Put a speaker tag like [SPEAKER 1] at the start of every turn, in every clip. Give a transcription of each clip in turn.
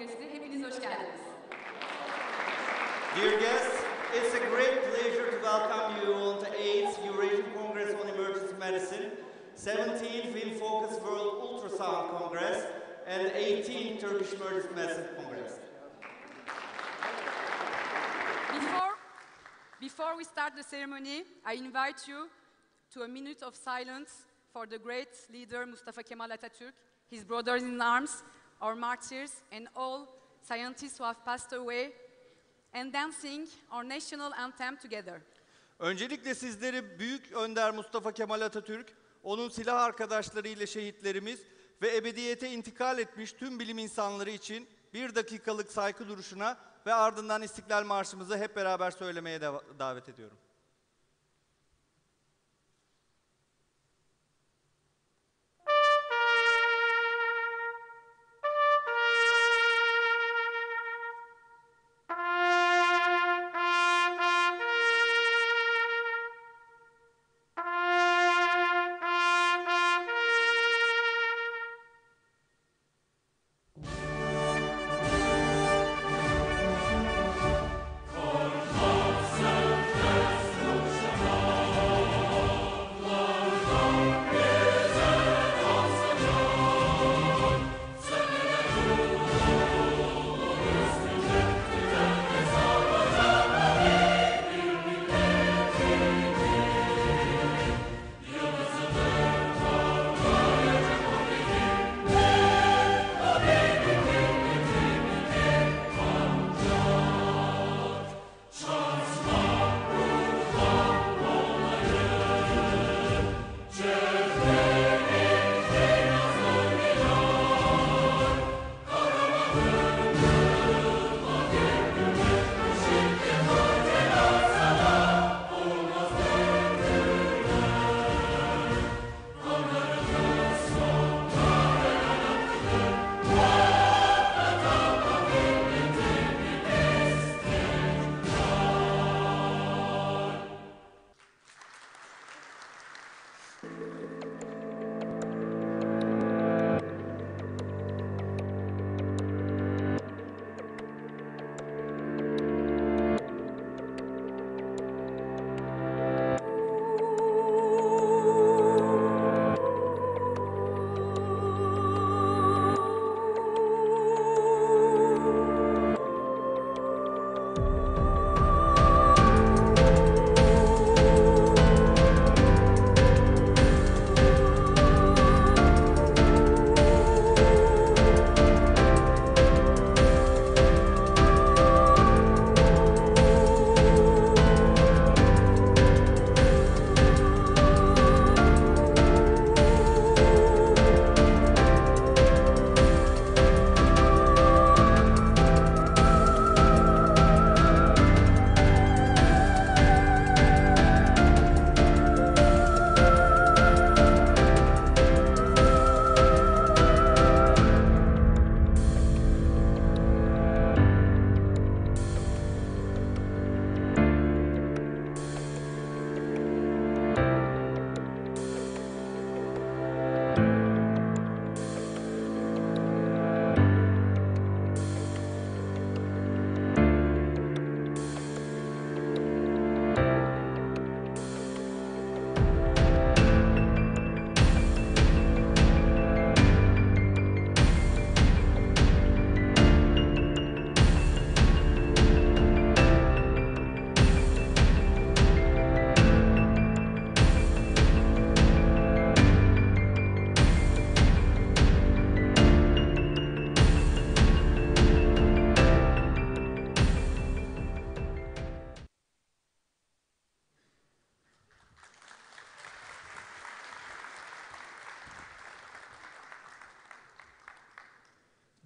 [SPEAKER 1] Kongresi'ne hepiniz hoş geldiniz.
[SPEAKER 2] Dear guests, it's a great pleasure to welcome you on the 8th Eurasian Congress on Emergency Medicine, 17th Wind Focus World Ultrasound Congress, and 18th Turkish Emergency Medicine Congress.
[SPEAKER 1] Before we start the ceremony, I invite you to a minute of silence for the great leader Mustafa Kemal Atatürk, his brothers in arms, our martyrs, and all scientists who have passed away, and then sing our national anthem together.
[SPEAKER 2] Öncelikle sizleri Büyük Önder Mustafa Kemal Atatürk, onun silah arkadaşları ile şehitlerimiz ve ebediyete intikal etmiş tüm bilim insanları için bir dakikalık saygı duruşuna ve ardından İstiklal Marşımızı hep beraber söylemeye davet ediyorum.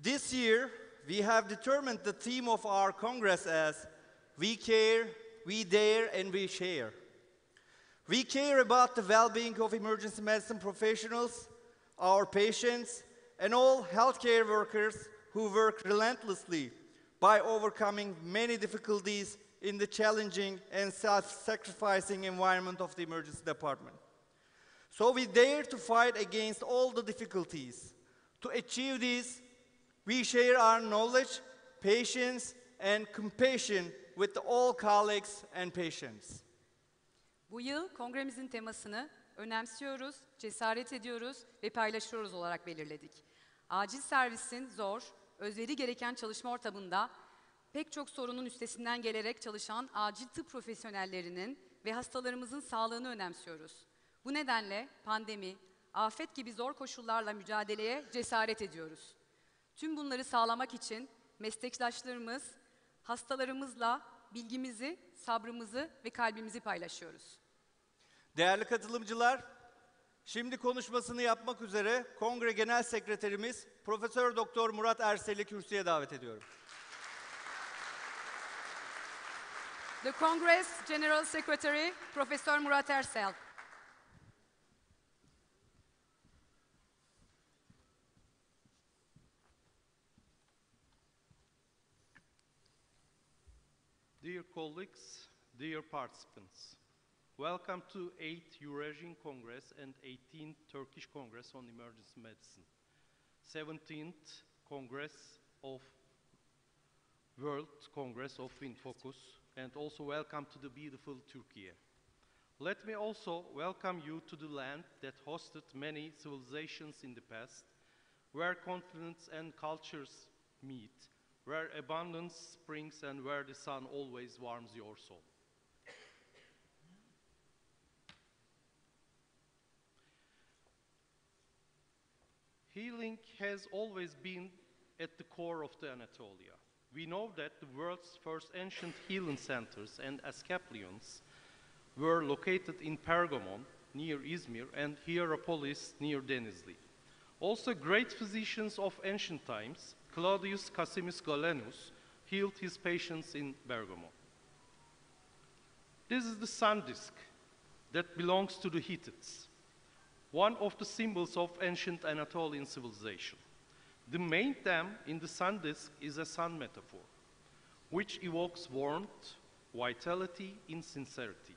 [SPEAKER 2] This year, we have determined the theme of our Congress as We Care, We Dare, and We Share. We care about the well-being of emergency medicine professionals, our patients, and all healthcare workers who work relentlessly by overcoming many difficulties in the challenging and self-sacrificing environment of the emergency department. So we dare to fight against all the difficulties. To achieve this, We share our knowledge, patience, and compassion with all colleagues and patients.
[SPEAKER 1] Bu yıl kongremizin temasını önemsiyoruz, cesaret ediyoruz ve paylaşıyoruz olarak belirledik. Acil servisin zor, özveri gereken çalışma ortamında pek çok sorunun üstesinden gelerek çalışan acil tıp profesyonellerinin ve hastalarımızın sağlığını önemsiyoruz. Bu nedenle pandemi, afet gibi zor koşullarla mücadeleye cesaret ediyoruz. Tüm bunları sağlamak için meslektaşlarımız, hastalarımızla bilgimizi, sabrımızı ve kalbimizi paylaşıyoruz.
[SPEAKER 2] Değerli katılımcılar, şimdi konuşmasını yapmak üzere Kongre Genel Sekreterimiz Profesör Doktor Murat Ersel'i kürsüye davet ediyorum.
[SPEAKER 1] The Congress General Secretary, Professor Murat Ersel.
[SPEAKER 3] Dear colleagues, dear participants, welcome to 8th Eurasian Congress and 18th Turkish Congress on Emergency Medicine, 17th Congress of World Congress of InFocus, and also welcome to the beautiful Turkey. Let me also welcome you to the land that hosted many civilizations in the past, where continents and cultures meet, where abundance springs and where the sun always warms your soul. Healing has always been at the core of the Anatolia. We know that the world's first ancient healing centers and asclepions were located in Pergamon, near Izmir, and Hierapolis, near Denizli. Also, great physicians of ancient times, Claudius Casimus Galenus, healed his patients in Bergamo. This is the sun disk that belongs to the Hittites, one of the symbols of ancient Anatolian civilization. The main theme in the sun disk is a sun metaphor, which evokes warmth, vitality, and sincerity.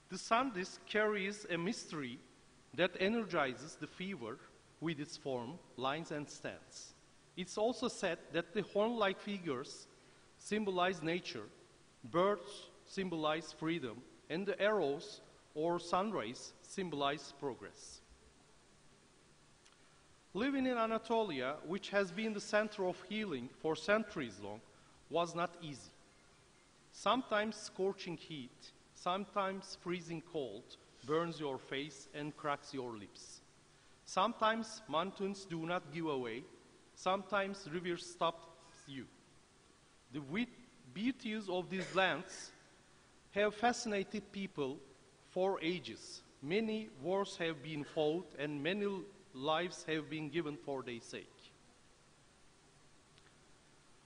[SPEAKER 3] The sun disk carries a mystery that energizes the fever with its form, lines, and stance. It's also said that the horn-like figures symbolize nature, birds symbolize freedom, and the arrows or sun rays symbolize progress. Living in Anatolia, which has been the center of healing for centuries long, was not easy. Sometimes scorching heat, sometimes freezing cold burns your face and cracks your lips. Sometimes mountains do not give away. Sometimes rivers stop you. The beauties of these lands have fascinated people for ages. Many wars have been fought and many lives have been given for their sake.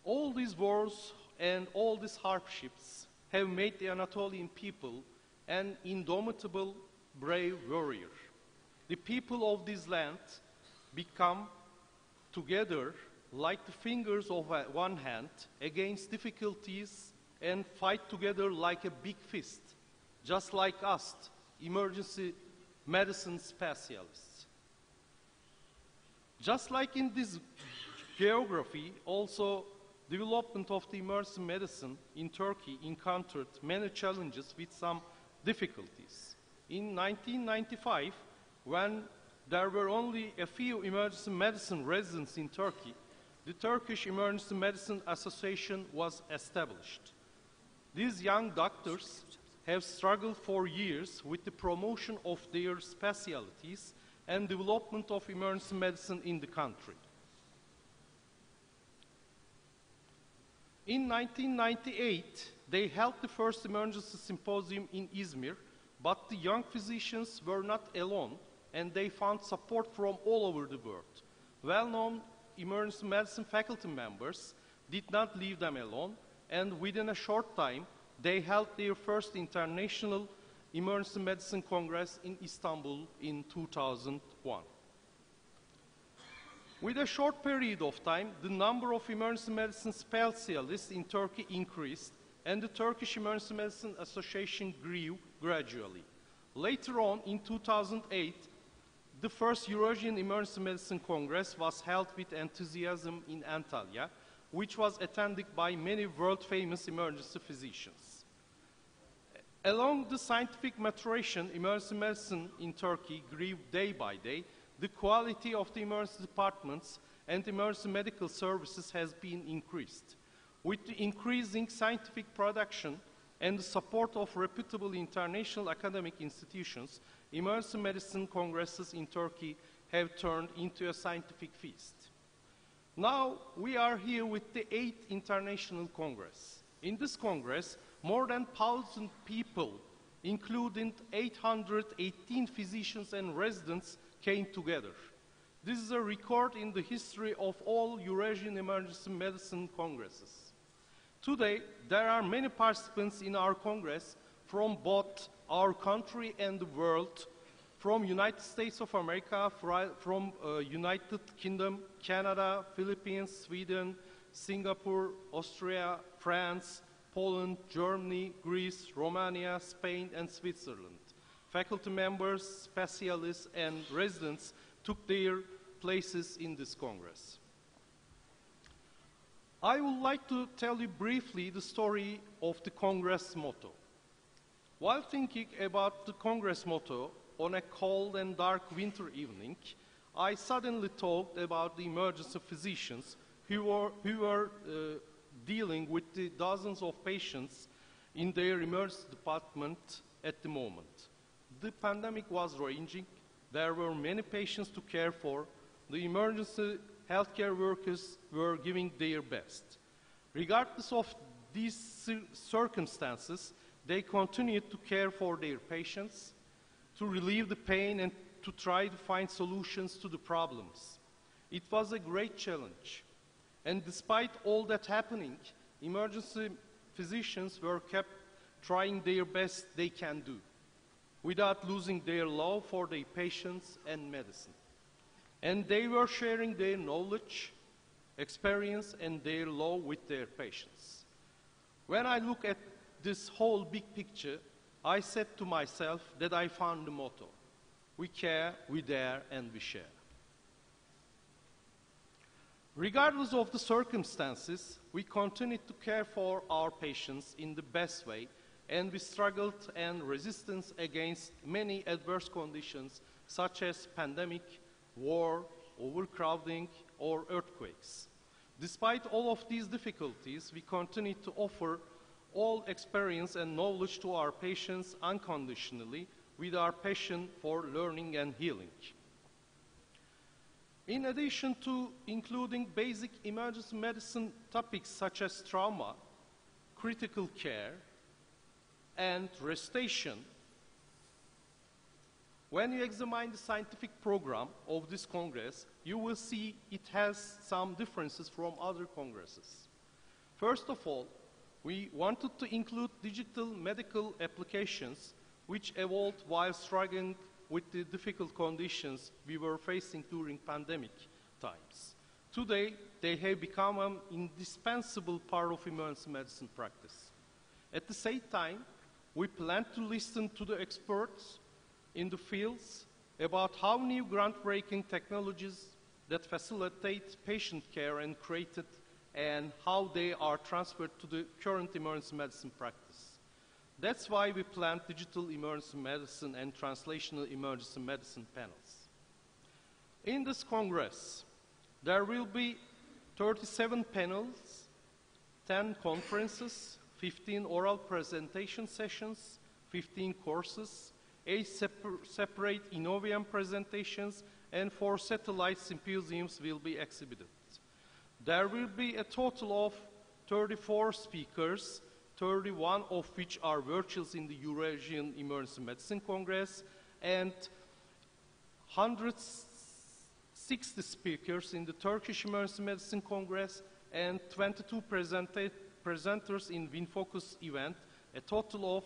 [SPEAKER 3] All these wars and all these hardships have made the Anatolian people an indomitable, brave warrior. The people of this land become together like the fingers of one hand against difficulties and fight together like a big fist, just like us, emergency medicine specialists. Just like in this geography, also development of the emergency medicine in Turkey encountered many challenges with some difficulties. In 1995, when there were only a few emergency medicine residents in Turkey, the Turkish Emergency Medicine Association was established. These young doctors have struggled for years with the promotion of their specialties and development of emergency medicine in the country. In 1998, they held the first emergency symposium in Izmir, but the young physicians were not alone, and they found support from all over the world. Well-known emergency medicine faculty members did not leave them alone, and within a short time, they held their first international emergency medicine congress in Istanbul in 2001. With a short period of time, the number of emergency medicine specialists in Turkey increased, and the Turkish Emergency Medicine Association grew gradually. Later on, in 2008, The first Eurasian Emergency Medicine Congress was held with enthusiasm in Antalya, which was attended by many world-famous emergency physicians. Along the scientific maturation, emergency medicine in Turkey grew day by day. The quality of the emergency departments and emergency medical services has been increased. With the increasing scientific production and the support of reputable international academic institutions, emergency medicine congresses in Turkey have turned into a scientific feast. Now we are here with the 8th International Congress. In this Congress, more than 1,000 people, including 818 physicians and residents, came together. This is a record in the history of all Eurasian Emergency Medicine Congresses. Today, there are many participants in our Congress from both our country and the world, from United States of America, from United Kingdom, Canada, Philippines, Sweden, Singapore, Austria, France, Poland, Germany, Greece, Romania, Spain, and Switzerland. Faculty members, specialists, and residents took their places in this Congress. I would like to tell you briefly the story of the Congress motto. While thinking about the Congress motto on a cold and dark winter evening, I suddenly thought about the emergency physicians who were dealing with the dozens of patients in their emergency department at the moment. The pandemic was raging. There were many patients to care for. The emergency healthcare workers were giving their best. Regardless of these circumstances, they continued to care for their patients, to relieve the pain and to try to find solutions to the problems. It was a great challenge. And despite all that happening, emergency physicians were kept trying their best they can do, without losing their love for their patients and medicine. And they were sharing their knowledge, experience, and their love with their patients. When I look at this whole big picture, I said to myself that I found the motto: we care, we dare, and we share. Regardless of the circumstances, we continued to care for our patients in the best way, and we struggled and resistance against many adverse conditions such as pandemic, war, overcrowding, or earthquakes. Despite all of these difficulties, we continued to offer all experience and knowledge to our patients unconditionally with our passion for learning and healing. In addition to including basic emergency medicine topics such as trauma, critical care, and resuscitation, when you examine the scientific program of this Congress, you will see it has some differences from other congresses. First of all, we wanted to include digital medical applications which evolved while struggling with the difficult conditions we were facing during pandemic times. Today, they have become an indispensable part of emergency medicine practice. At the same time, we plan to listen to the experts in the fields about how new groundbreaking technologies that facilitate patient care and created and how they are transferred to the current emergency medicine practice. That's why we planned digital emergency medicine and translational emergency medicine panels. In this Congress, there will be 37 panels, 10 conferences, 15 oral presentation sessions, 15 courses, 8 separate Innovium presentations, and 4 satellite symposiums will be exhibited. There will be a total of 34 speakers, 31 of which are virtuals in the Eurasian Emergency Medicine Congress, and 160 speakers in the Turkish Emergency Medicine Congress, and 22 presenters in WinFocus event, a total of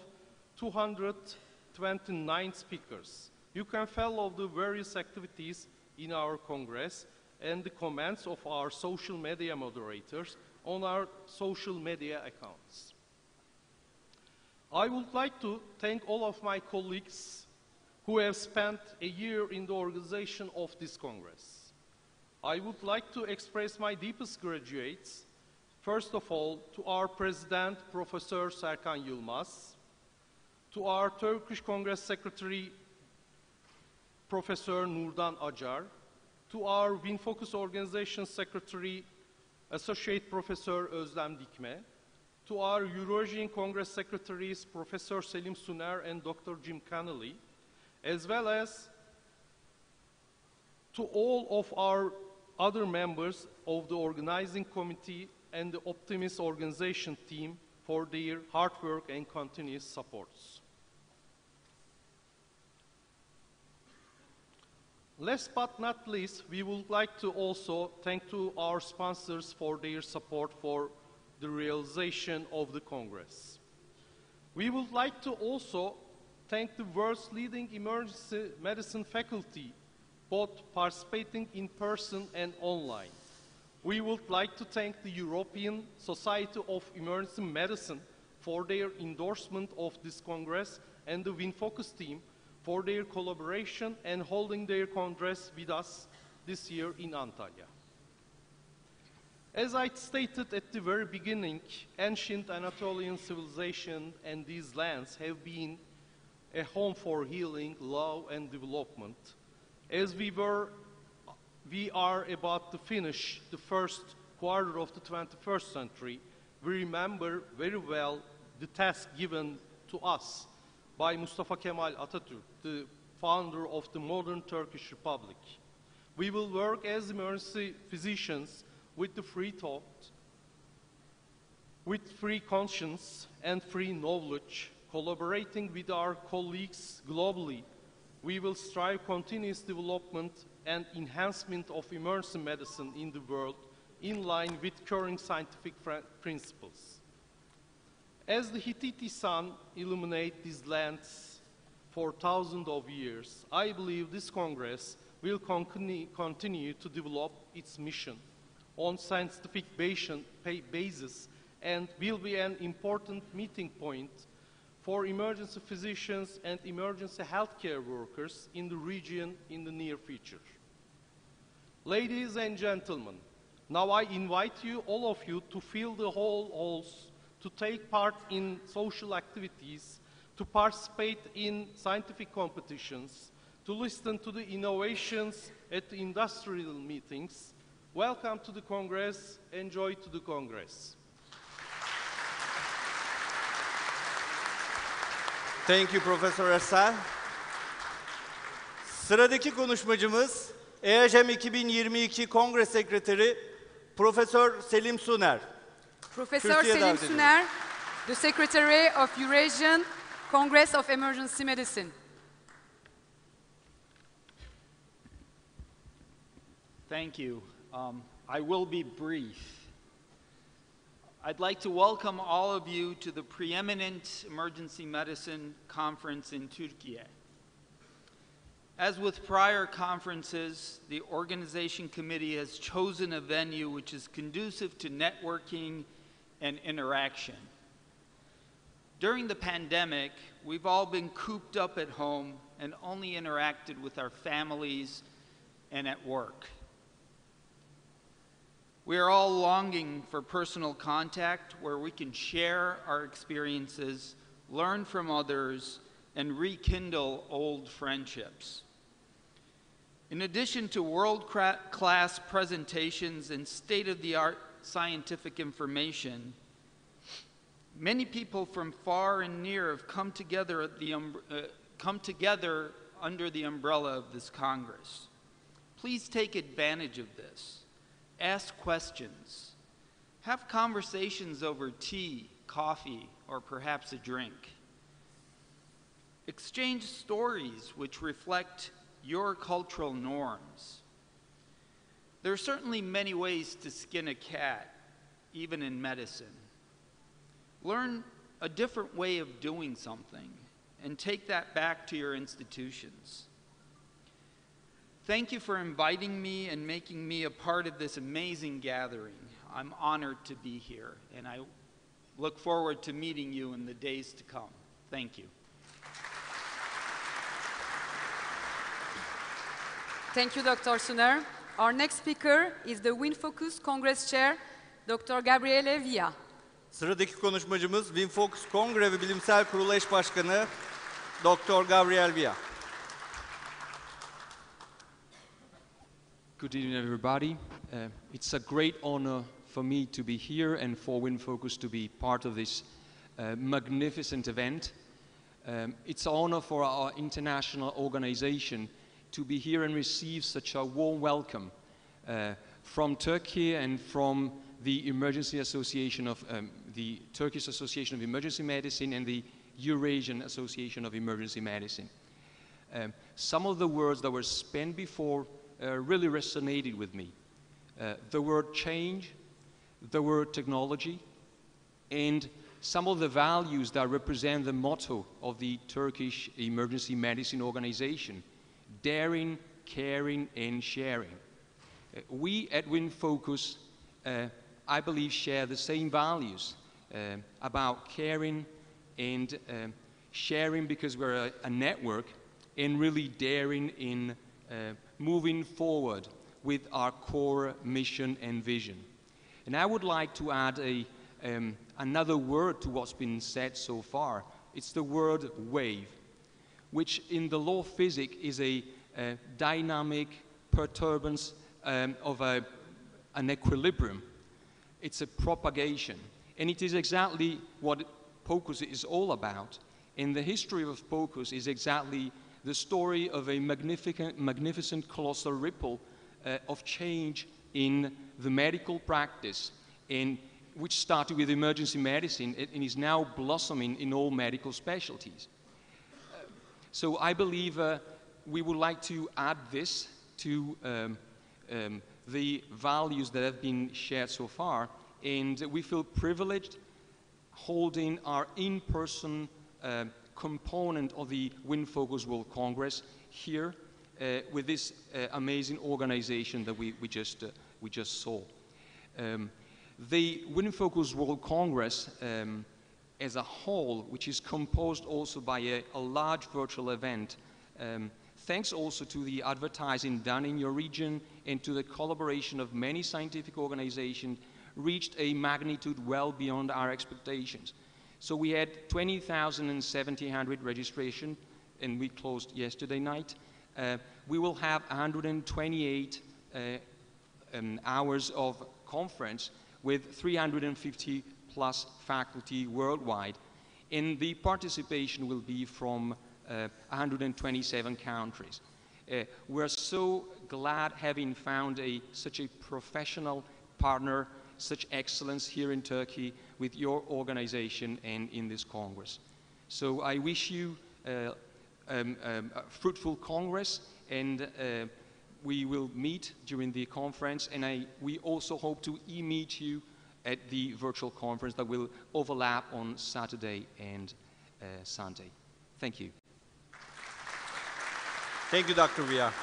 [SPEAKER 3] 229 speakers. You can follow the various activities in our Congress and the comments of our social media moderators on our social media accounts. I would like to thank all of my colleagues who have spent a year in the organization of this Congress. I would like to express my deepest gratitude, first of all, to our President, Professor Serkan Yılmaz, to our Turkish Congress Secretary, Professor Nurdan Acar, to our WinFocus Organization Secretary, Associate Professor Özlem Dikme, to our Eurasian Congress Secretaries, Professor Selim Suner and Dr. Jim Connolly, as well as to all of our other members of the organizing committee and the Optimist organization team for their hard work and continuous supports. Last but not least, we would like to also thank to our sponsors for their support for the realization of the Congress. We would like to also thank the world's leading emergency medicine faculty, both participating in person and online. We would like to thank the European Society of Emergency Medicine for their endorsement of this Congress and the WinFocus team for their collaboration and holding their Congress with us this year in Antalya. As I stated at the very beginning, ancient Anatolian civilization and these lands have been a home for healing, love, and development. As we are about to finish the first quarter of the 21st century, we remember very well the task given to us by Mustafa Kemal Atatürk, the founder of the modern Turkish Republic. We will work as emergency physicians with the free thought, with free conscience and free knowledge, collaborating with our colleagues globally. We will strive continuous development and enhancement of emergency medicine in the world in line with current scientific principles. As the Hittite sun illuminates these lands for thousands of years, I believe this Congress will continue to develop its mission on scientific basis and will be an important meeting point for emergency physicians and emergency healthcare workers in the region in the near future. Ladies and gentlemen, now I invite you, all of you, to fill the halls, to take part in social activities, to participate in scientific competitions, to listen to the innovations at the industrial meetings. Welcome to the Congress. Enjoy to the Congress.
[SPEAKER 2] Thank you Professor Ersel. Sıradaki konuşmacımız EACEM 2022 Kongre Sekreteri Profesör Selim Suner.
[SPEAKER 1] Professor Selim Suner, the Secretary of Eurasian Congress of Emergency Medicine.
[SPEAKER 4] Thank you. I will be brief. I'd like to welcome all of you to the preeminent emergency medicine conference in Turkey. As with prior conferences, the organization committee has chosen a venue which is conducive to networking and interaction. During the pandemic, we've all been cooped up at home and only interacted with our families and at work. We are all longing for personal contact where we can share our experiences, learn from others, and rekindle old friendships. In addition to world-class presentations and state-of-the-art scientific information, many people from far and near have come together under the umbrella of this Congress. Please take advantage of this. Ask questions. Have conversations over tea, coffee, or perhaps a drink. Exchange stories which reflect your cultural norms. There are certainly many ways to skin a cat, even in medicine. Learn a different way of doing something and take that back to your institutions. Thank you for inviting me and making me a part of this amazing gathering. I'm honored to be here, and I look forward to meeting you in the days to come. Thank you.
[SPEAKER 1] Thank you, Dr. Suner. Our next speaker is the WinFocus Congress Chair, Dr. Gabriele Villa.
[SPEAKER 2] Sıradaki konuşmacımız WinFocus Kongre ve Bilimsel Kurulu Eş Başkanı Dr. Gabriel Villa.
[SPEAKER 5] Good evening, everybody. It's a great honor for me to be here and for WinFocus to be part of this magnificent event. It's an honor for our international organization to be here and receive such a warm welcome from Turkey and from the Emergency Association of the Turkish Association of Emergency Medicine and the Eurasian Association of Emergency Medicine. Some of the words that were spent before really resonated with me. The word change, the word technology, and some of the values that represent the motto of the Turkish Emergency Medicine Organization: daring, caring, and sharing. We at WinFocus, I believe, share the same values about caring and sharing, because we're a network, and really daring in moving forward with our core mission and vision. And I would like to add another word to what's been said so far. It's the word wave, which in the law of physics is a dynamic perturbance of an equilibrium. It's a propagation. And it is exactly what POCUS is all about. And the history of POCUS is exactly the story of a magnificent colossal ripple of change in the medical practice, which started with emergency medicine and is now blossoming in all medical specialties. So I believe we would like to add this to the values that have been shared so far, and we feel privileged holding our in-person component of the WinFocus World Congress here with this amazing organization that we just saw. The WinFocus World Congress as a whole, which is composed also by a large virtual event, thanks also to the advertising done in your region and to the collaboration of many scientific organizations, reached a magnitude well beyond our expectations. So we had 20,700 registration, and we closed yesterday night. We will have 128 hours of conference with 350 plus faculty worldwide, and the participation will be from 127 countries. We're so glad having found such a professional partner, such excellence here in Turkey with your organization and in this Congress. So I wish you a fruitful Congress, and we will meet during the conference, and we also hope to meet you at the virtual conference that will overlap on Saturday and Sunday. Thank you.
[SPEAKER 2] Thank you, Dr. Villa.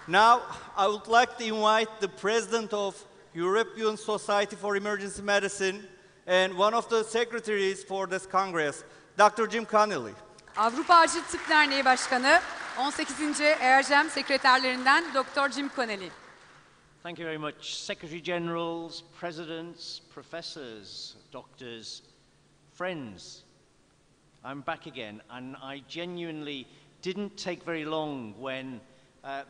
[SPEAKER 2] Now, I would like to invite the president of European Society for Emergency Medicine and one of the secretaries for this Congress, Dr. Jim Connelly.
[SPEAKER 1] Avrupa Acil Tıp Derneği Başkanı, 18. EACEM sekreterlerinden Dr. Jim Connelly.
[SPEAKER 6] Thank you very much. Secretary Generals, presidents, professors, doctors, friends. I'm back again, and I genuinely didn't take very long when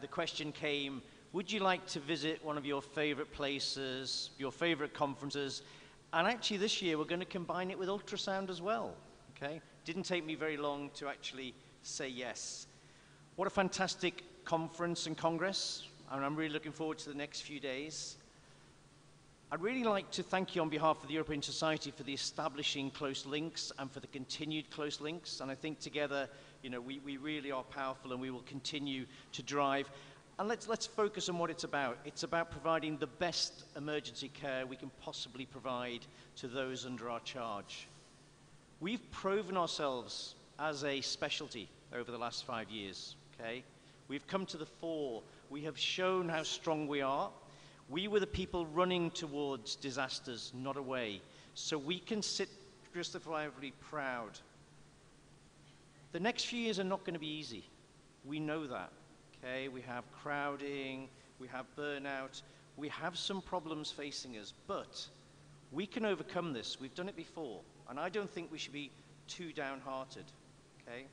[SPEAKER 6] the question came, would you like to visit one of your favorite places, your favorite conferences? And actually this year we're going to combine it with ultrasound as well, okay? Didn't take me very long to actually say yes. What a fantastic conference and congress, and I'm really looking forward to the next few days. I'd really like to thank you on behalf of the European Society for the establishing close links and for the continued close links, and I think together, you know, we really are powerful, and we will continue to drive. And let's focus on what it's about. It's about providing the best emergency care we can possibly provide to those under our charge. We've proven ourselves as a specialty over the last 5 years, okay? We've come to the fore. We have shown how strong we are. We were the people running towards disasters, not away. So we can sit justifiably proud. The next few years are not going to be easy. We know that, okay? We have crowding, we have burnout, we have some problems facing us, but we can overcome this. We've done it before, and I don't think we should be too downhearted, okay?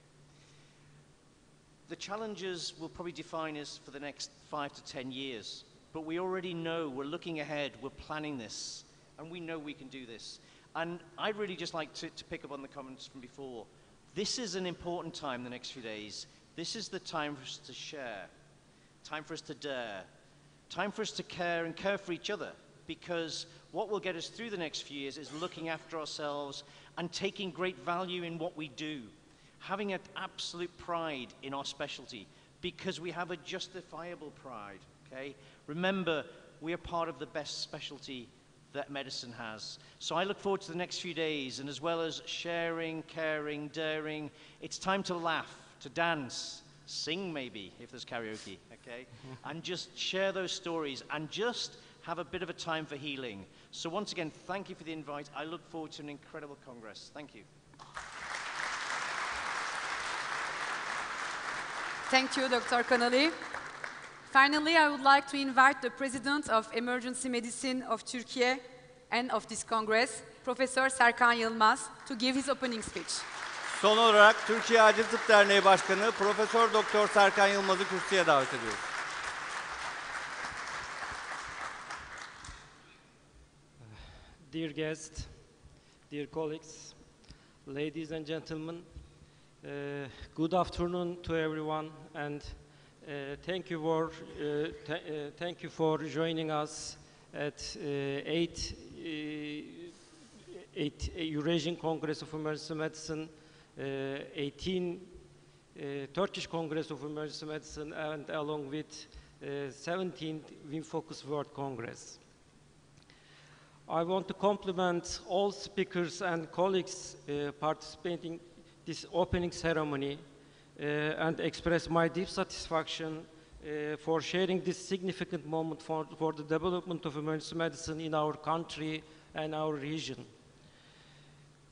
[SPEAKER 6] The challenges will probably define us for the next 5 to 10 years, but we already know, we're looking ahead, we're planning this, and we know we can do this. And I'd really just like to pick up on the comments from before. This is an important time, the next few days. This is the time for us to share, time for us to dare, time for us to care and care for each other, because what will get us through the next few years is looking after ourselves and taking great value in what we do, having an absolute pride in our specialty, because we have a justifiable pride, okay? Remember, we are part of the best specialty that medicine has. So I look forward to the next few days, and as well as sharing, caring, daring, it's time to laugh, to dance, sing maybe, if there's karaoke, okay? And just share those stories, and just have a bit of a time for healing. So once again, thank you for the invite. I look forward to an incredible Congress. Thank you.
[SPEAKER 1] Thank you, Dr. Connolly. Finally, I would like to invite the President of Emergency Medicine of Turkey and of this Congress, Professor Serkan Yılmaz, to give his opening speech.
[SPEAKER 2] Son olarak Türkiye Acil Tıp Derneği Başkanı Profesör Doktor Serkan Yılmaz'ı kürsüye davet ediyoruz.
[SPEAKER 7] Dear guests, dear colleagues, ladies and gentlemen, good afternoon to everyone, and thank you for joining us at 8th Eurasian Congress of Emergency Medicine, 18th Turkish Congress of Emergency Medicine, and along with 17th WinFocus World Congress. I want to compliment all speakers and colleagues participating in this opening ceremony and express my deep satisfaction for sharing this significant moment for the development of emergency medicine in our country and our region.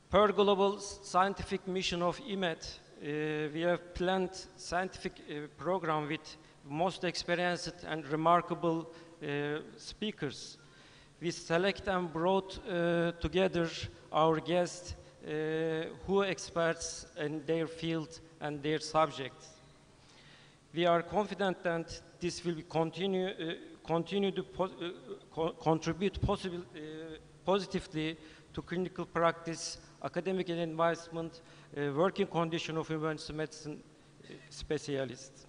[SPEAKER 7] Per global scientific mission of EMED, we have planned scientific program with most experienced and remarkable speakers. We select and brought together our guests who are experts in their field and their subjects. We are confident that this will continue to contribute positively to clinical practice, academic advancement, working condition of emergency medicine specialists.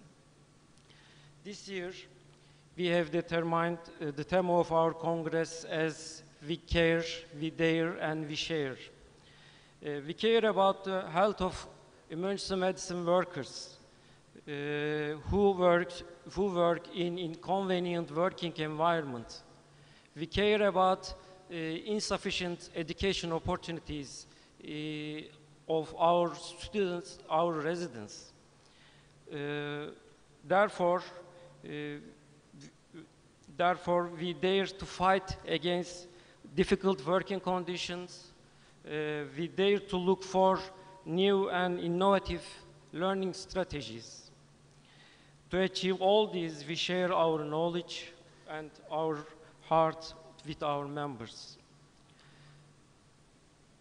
[SPEAKER 7] This year, we have determined the theme of our Congress as "We care, we dare, and we share." We care about the health of emergency medicine workers who work in inconvenient working environment. We care about insufficient education opportunities of our students, our residents. Therefore, we dare to fight against difficult working conditions. We dare to look for new and innovative learning strategies. To achieve all these, we share our knowledge and our heart with our members.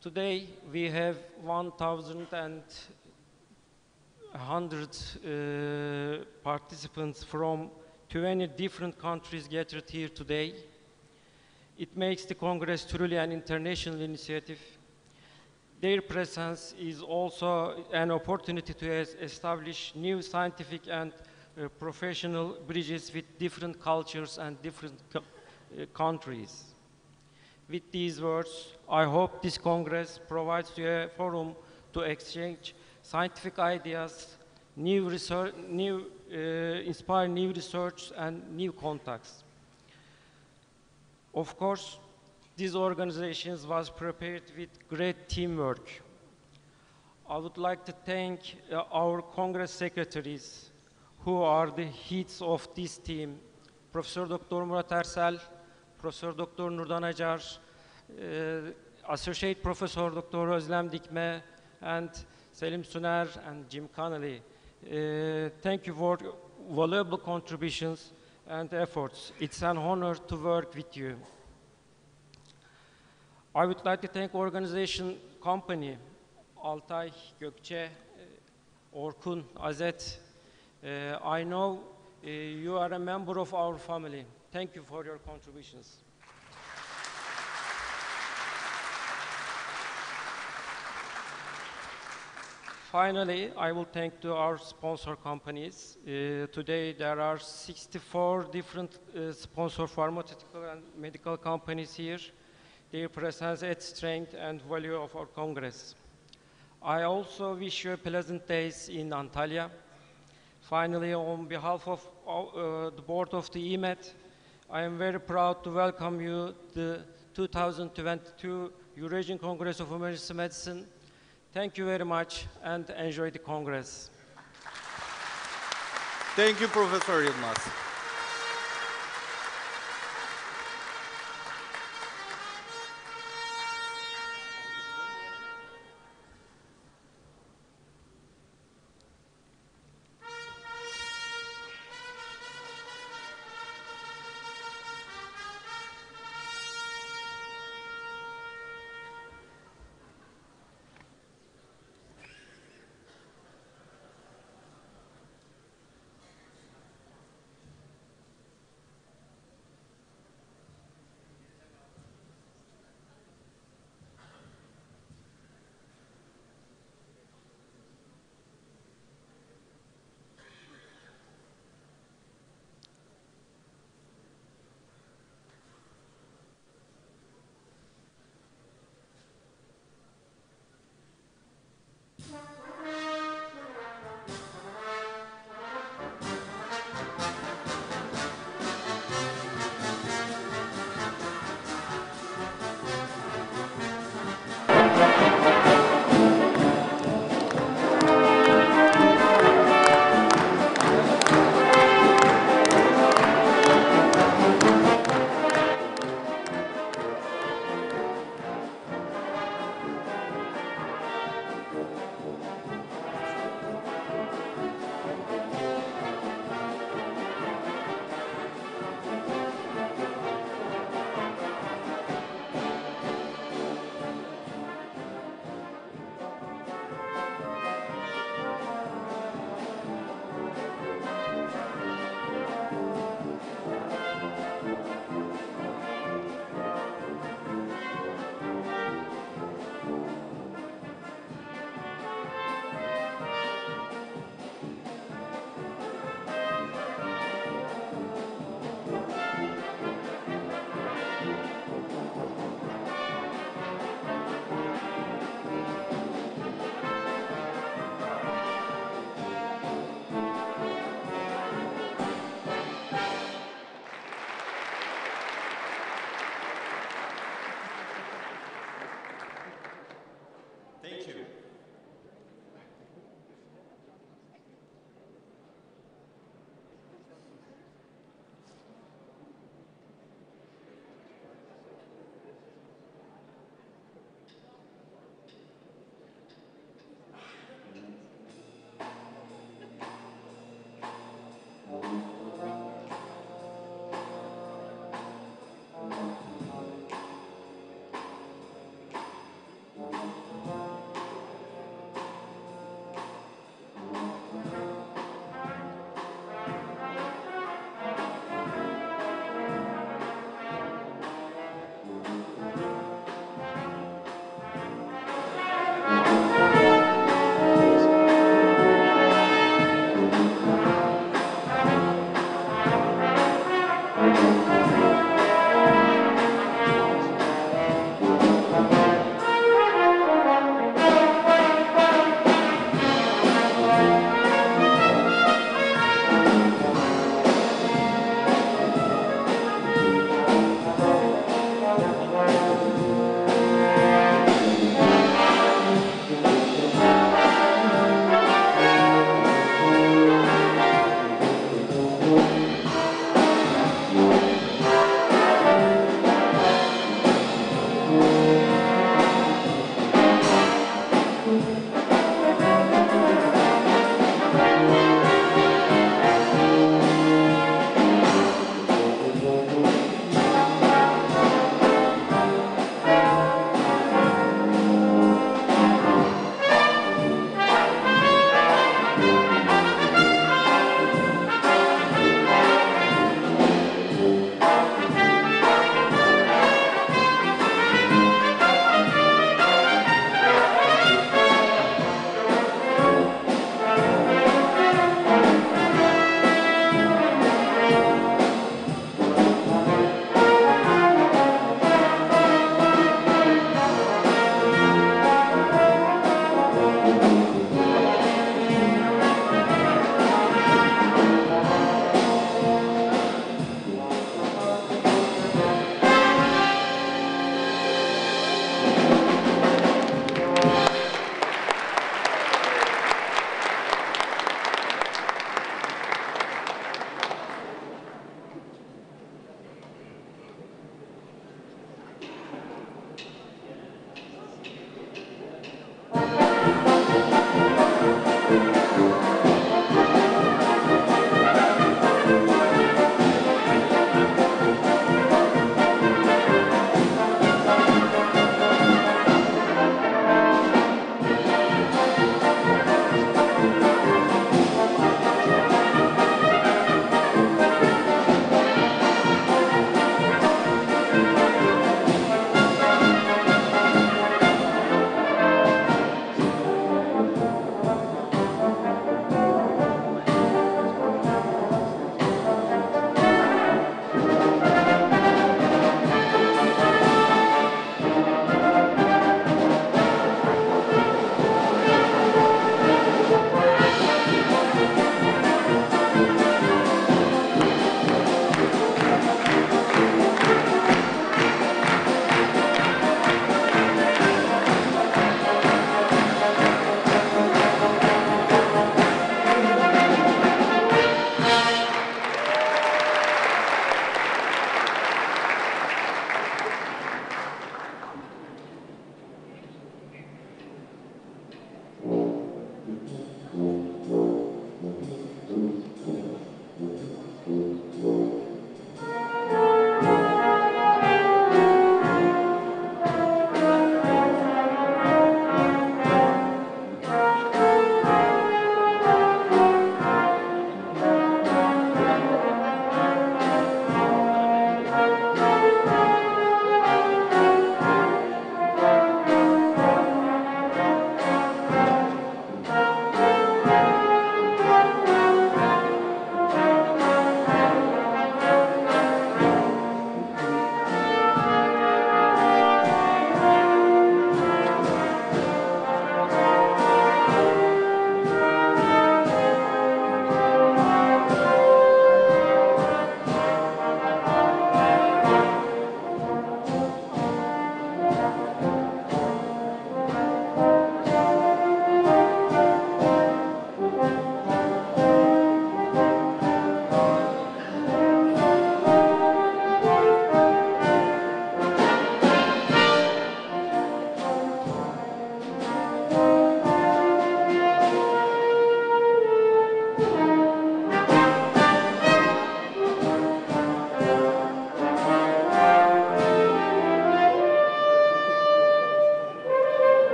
[SPEAKER 7] Today, we have 1,100 participants from 20 different countries gathered here today. It makes the Congress truly an international initiative. Their presence is also an opportunity to establish new scientific and professional bridges with different cultures and different countries. With these words, I hope this Congress provides you a forum to exchange scientific ideas, inspire new research and new contacts. Of course, this organization was prepared with great teamwork. I would like to thank our Congress secretaries who are the heads of this team, Professor Dr. Murat Ersel, Professor Dr. Nurdan Acar, Associate Professor Dr. Özlem Dikme, and Selim Suner and Jim Connolly. Thank you for valuable contributions and efforts. It's an honor to work with you. I would like to thank organization company, Altay, Gökçe, Orkun, Azet. I know you are a member of our family. Thank you for your contributions. Finally, I will thank to our sponsor companies. Today there are 64 different sponsor pharmaceutical and medical companies here. Their presence adds strength and value of our Congress. I also wish you a pleasant days in Antalya. Finally, on behalf of the board of the EMED, I am very proud to welcome you to the 2022 Eurasian Congress of Emergency Medicine. Thank you very much and enjoy the Congress.
[SPEAKER 2] Thank you, Professor Yılmaz.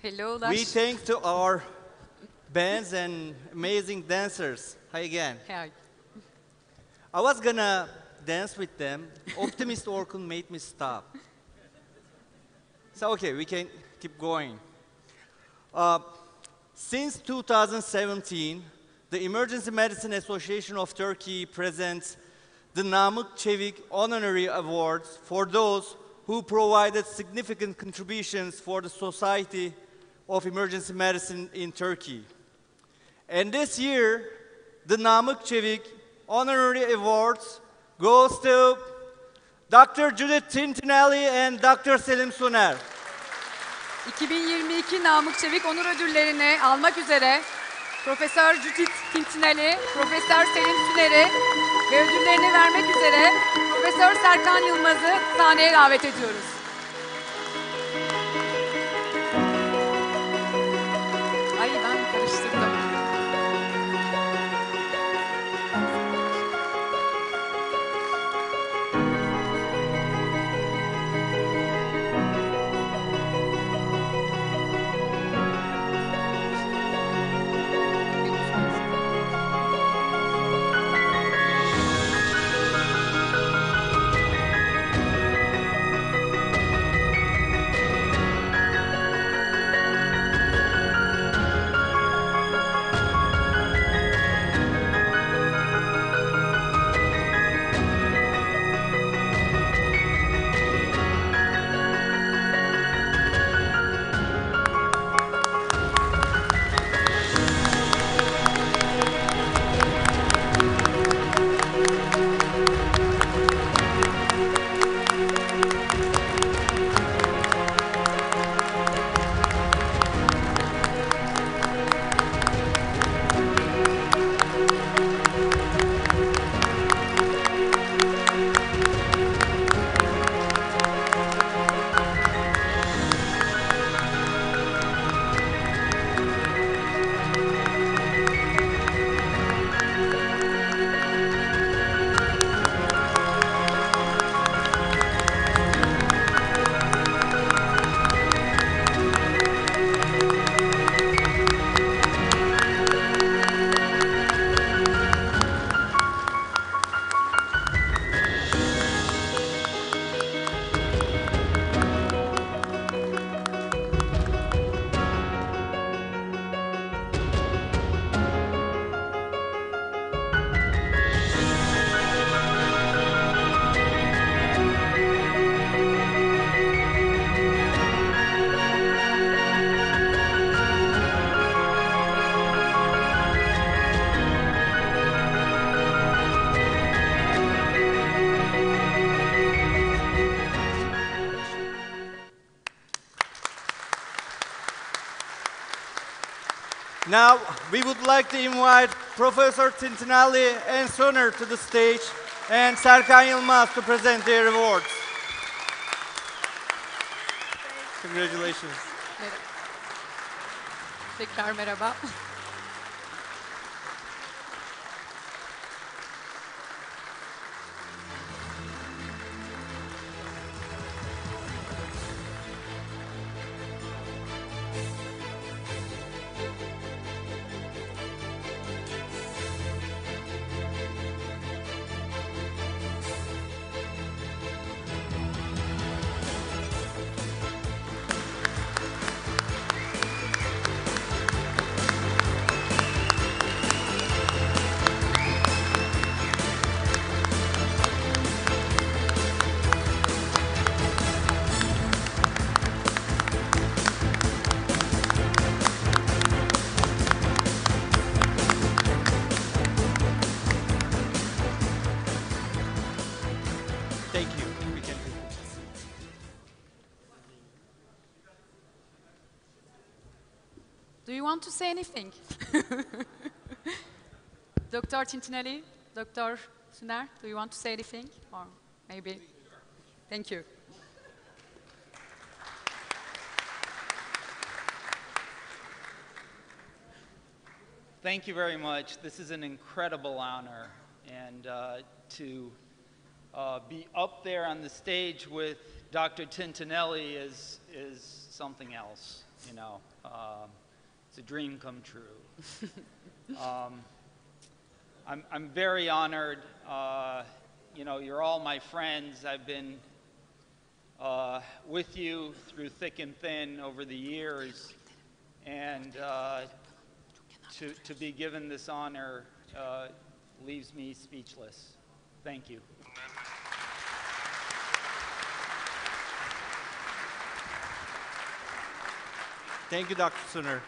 [SPEAKER 1] Hellolar.
[SPEAKER 2] We thank to our bands and amazing dancers. Hi again.
[SPEAKER 1] Hi.
[SPEAKER 2] I was gonna dance with them. Optimist Orkun made me stop. So okay, we can keep going. Since 2017, the Emergency Medicine Association of Turkey presents the Namık Çevik Honorary Awards for those who provided significant contributions for the Society of Emergency Medicine in Turkey. And this year, the Namık Çevik Honorary Awards goes to Dr. Judith Tintinelli and Dr. Selim Suner.
[SPEAKER 1] 2022 Namık Çevik onur ödüllerini almak üzere Profesör Judith Tintinelli, Profesör Selim Suner'i ve ödüllerini vermek üzere Profesör Serkan Yılmaz'ı sahneye davet ediyoruz. Ay ben karıştırdım.
[SPEAKER 2] Now, we would like to invite Professor Tintinelli and Suner to the stage and Serkan Yılmaz to present their awards. Congratulations.
[SPEAKER 1] Tekrar merhaba.
[SPEAKER 2] Thank you. We can take this.
[SPEAKER 1] Do you want to say anything? Dr. Tintinelli, Dr. Suner, do you want to say anything? Or maybe? Thank you.
[SPEAKER 4] Thank you very much. This is an incredible honor, and to be up there on the stage with Dr. Tintinelli is something else, you know. It's a dream come true. I'm very honored. You know, you're all my friends. I've been with you through thick and thin over the years, and to be given this honor leaves me speechless. Thank you.
[SPEAKER 2] Thank you, Dr. Suner.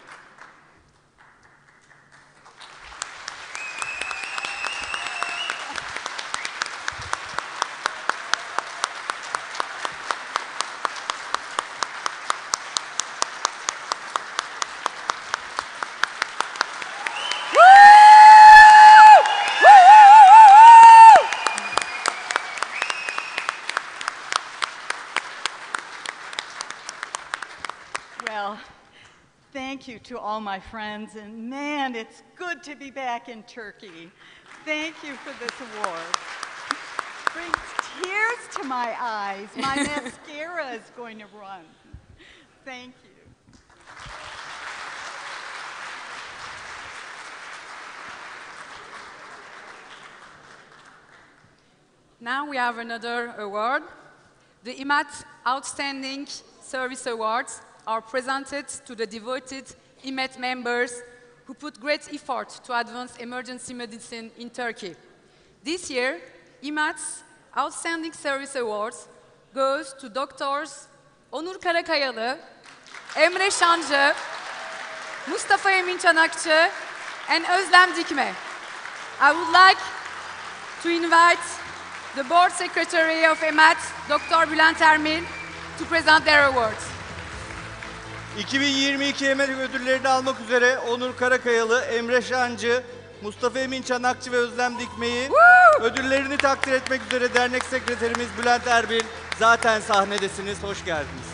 [SPEAKER 8] Well, thank you to all my friends, and man, it's good to be back in Turkey. Thank you for this award. Brings tears to my eyes. My mascara is going to run. Thank you.
[SPEAKER 1] Now we have another award. The EMAT Outstanding Service Awards are presented to the devoted EMAT members who put great effort to advance emergency medicine in Turkey. This year, EMAT's Outstanding Service Awards goes to Doctors Onur Karakayalı, Emre Şancı, Mustafa Emin Çanakçı, and Özlem Dikme. I would like to invite the Board Secretary of EMAT, Dr. Bülent Ermil, to present their awards.
[SPEAKER 2] 2022 EMAT ödüllerini almak üzere Onur Karakayalı, Emre Şancı, Mustafa Emin Çanakçı ve Özlem Dikme'yi ödüllerini takdir etmek üzere Dernek Sekreterimiz Bülent Erbil, zaten sahnedesiniz, hoş geldiniz.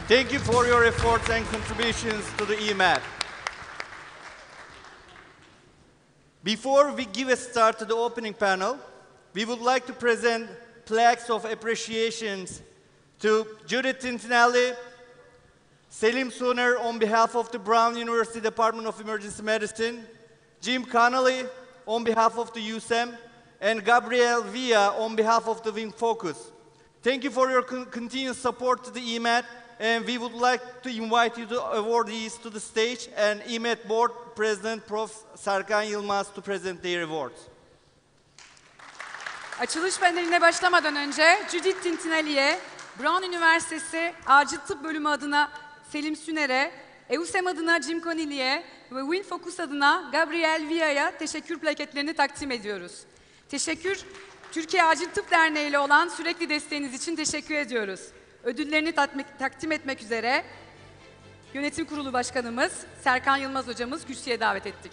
[SPEAKER 2] Thank you for your efforts and contributions to the EMAT. Before we give a start to the opening panel, we would like to present plaques of appreciations to Judith Tintinelli, Selim Suner on behalf of the Brown University Department of Emergency Medicine, Jim Connolly on behalf of the USEM, and Gabriel Villa on behalf of the Wing Focus. Thank you for your continued support to the EMAT, and we would like to invite you, the awardees, to the stage, and EMAT Board President Prof. Serkan Yılmaz to present their awards.
[SPEAKER 1] Açılış paneline başlamadan önce Judith Tintinelli'ye, Brown Üniversitesi Acil Tıp Bölümü adına Selim Süner'e, EUSEM adına Jim Connolly'ye ve Win Focus adına Gabriel Villa'ya teşekkür plaketlerini takdim ediyoruz. Teşekkür, Türkiye Acil Tıp Derneği ile olan sürekli desteğiniz için teşekkür ediyoruz. Ödüllerini takdim etmek üzere Yönetim Kurulu Başkanımız Serkan Yılmaz hocamız kürsüye davet ettik.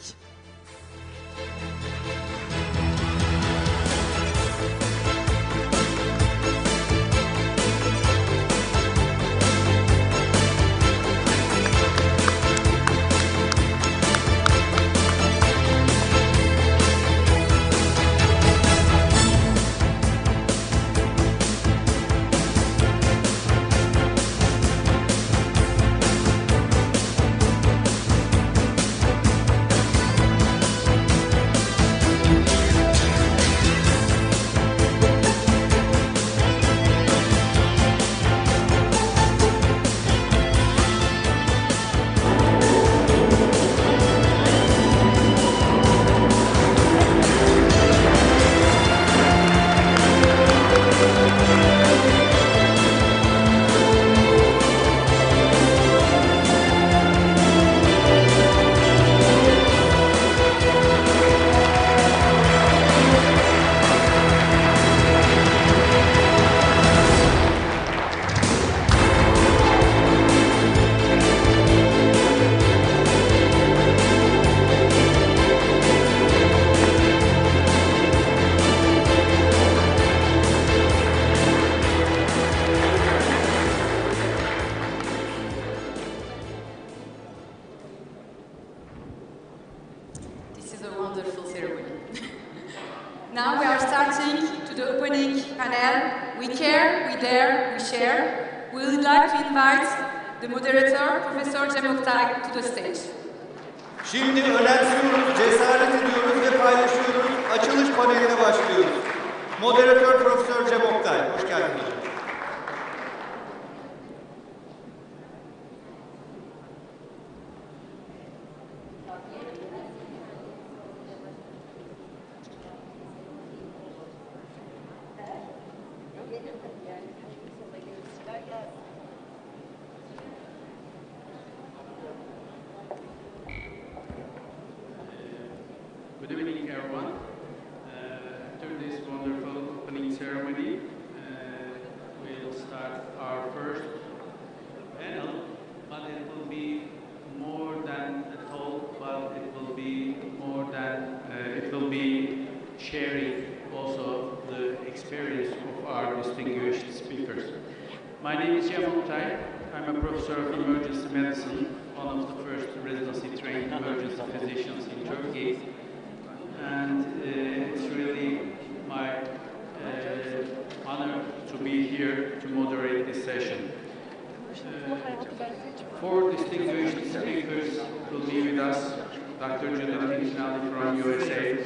[SPEAKER 1] a wonderful ceremony. Now we are starting to the opening panel. We care, we dare, we share. We would like to invite the moderator, Professor Cem Oktay, to the stage.
[SPEAKER 2] Şimdi önemsiyoruz, cesaret ediyoruz ve paylaşıyoruz. Açılış paneline başlıyoruz. Moderatör Profesör Cem Oktay, hoş geldiniz.
[SPEAKER 9] Good evening, everyone. After this wonderful opening ceremony, we'll start our first panel, but it will be more than a talk, but it will be more than, it will be sharing also the experience of our distinguished speakers. My name is Cem Oktay. I'm a professor of emergency medicine, one of the first residency-trained emergency physicians in Turkey. And it's really my honor to be here to moderate this session. Four distinguished speakers will be with us: Dr. Judith Tintinali from USA,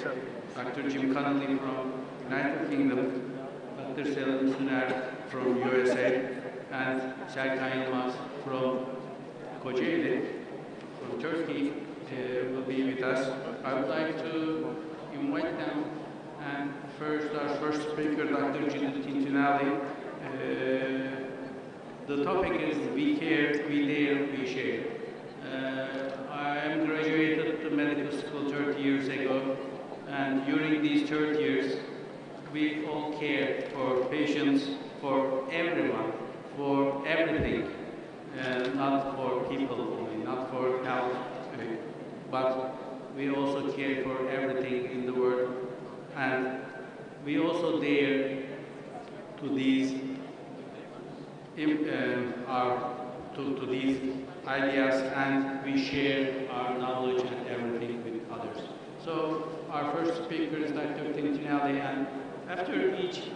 [SPEAKER 9] Dr. Jim Connolly from United Kingdom, Dr. Selim Suner from USA, and Serkan Yılmaz from Kocaeli, from Turkey, will be with us. I would like to invite them, and first, our first speaker, Dr. Judith Tintinali. The topic is "We care, we dare, we share." I am graduated to medical school 30 years ago, and during these 30 years, we all care for patients, for everyone, for everything, not for people only, not for health, but we also care for everything in the world, and we also dare to these to these ideas, and we share our knowledge and everything with others. So our first speaker is Dr. Tintinali, and after each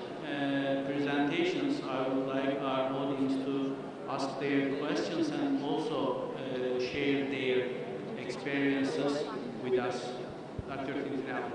[SPEAKER 9] presentations, I would like our audience to ask their questions and also share their experiences with us. Dr. Tintinali.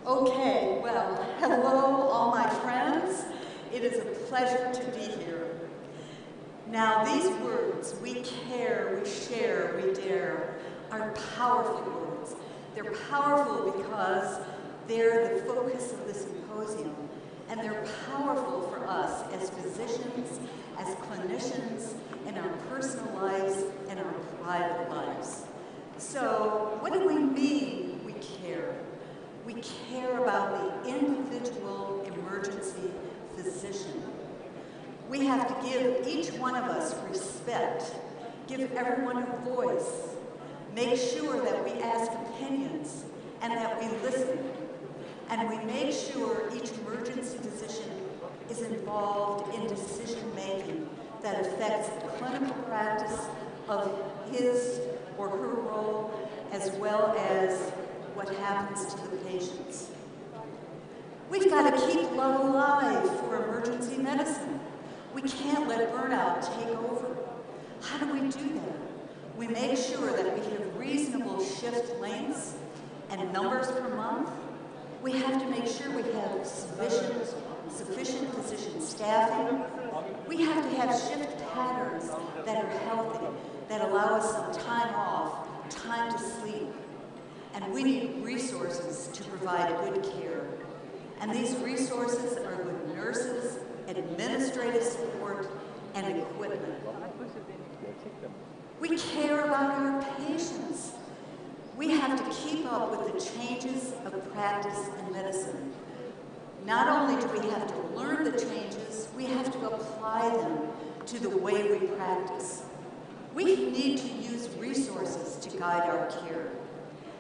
[SPEAKER 8] Okay, well, hello, all my friends. It is a pleasure to be here. Now, these words, we care, we share, we dare, are powerful words. They're powerful because they're the focus of the symposium, and they're powerful for us as physicians, as clinicians, in our personal lives and our private lives. So, what do we mean we care? We care about the individual emergency physician. We have to give each one of us respect, give everyone a voice, make sure that we ask opinions and that we listen. And we make sure each emergency physician is involved in decision-making that affects the clinical practice of his or her role, as well as what happens to the patients. We've got to keep love alive for emergency medicine. We can't let burnout take over. How do we do that? We make sure that we have reasonable shift lengths and numbers per month,
[SPEAKER 10] We have to make sure we have sufficient physician staffing. We have to have shift patterns that are healthy, that allow us some time off, time to sleep. And we need resources to provide good care. And these resources are good nurses, administrative support, and equipment. We care about our patients. We have to keep up with the changes of practice in medicine. Not only do we have to learn the changes, we have to apply them to the way we practice. We need to use resources to guide our care,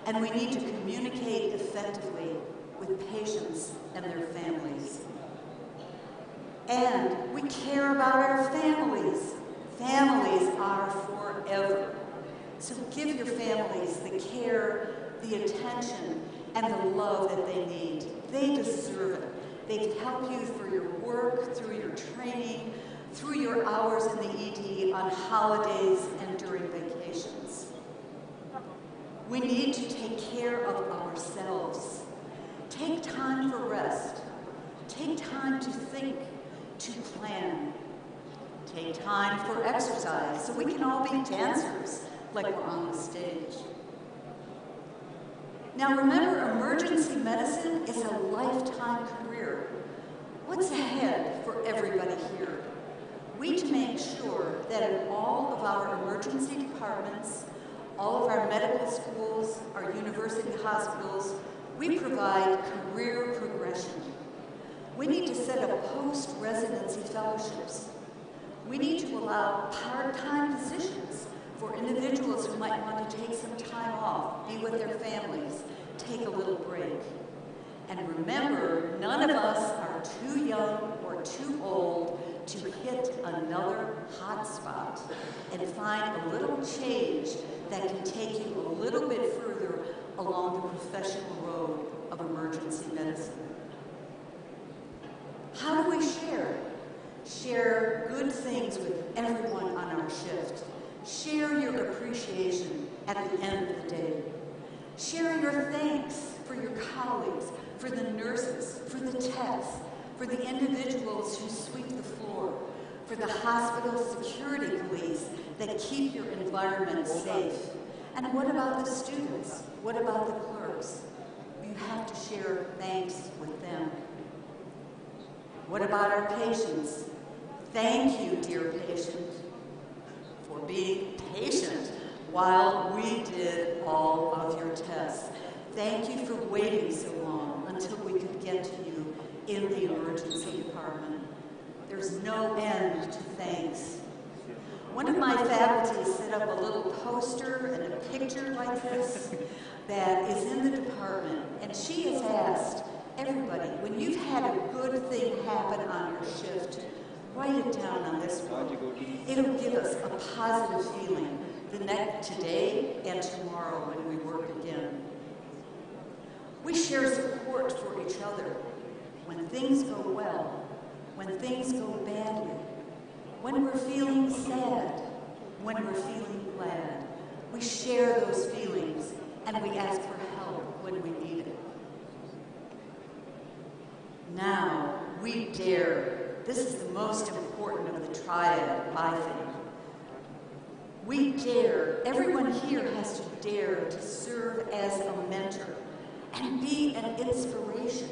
[SPEAKER 10] and we need to communicate effectively with patients and their families. And we care about our families. Families are forever. So give your families the care, the attention, and the love that they need. They deserve it. They help you through your work, through your training, through your hours in the ED, on holidays, and during vacations. We need to take care of ourselves. Take time for rest. Take time to think, to plan. Take time for exercise so we can all be dancers like we're on the stage. Now remember, emergency medicine is a lifetime career. What's ahead for everybody here? We need to make sure that in all of our emergency departments, all of our medical schools, our university hospitals, we provide career progression. We need to set up post-residency fellowships. We need to allow part-time positions for individuals who might want to take some time off, be with their families, take a little break. And remember, none of us are too young or too old to hit another hot spot and find a little change that can take you a little bit further along the professional road of emergency medicine. How do we share? Share good things with everyone on our shift. Share your appreciation at the end of the day. Share your thanks for your colleagues, for the nurses, for the techs, for the individuals who sweep the floor, for the hospital security police that keep your environment safe. And what about the students? What about the clerks? You have to share thanks with them. What about our patients? Thank you, dear patient, for being patient while we did all of your tests. Thank you for waiting so long until we could get to you in the emergency department. There's no end to thanks. One of my faculty set up a little poster and a picture like this that is in the department, and she has asked everybody, when you've had a good thing happen on your shift, write it down on this one. It'll give us a positive feeling today and tomorrow when we work again. We share support for each other when things go well, when things go badly, when we're feeling sad, when we're feeling glad. We share those feelings and we ask for help when we need it. Now, we dare. This is the most important of the triad, I think. We dare. Everyone here has to dare to serve as a mentor and be an inspiration.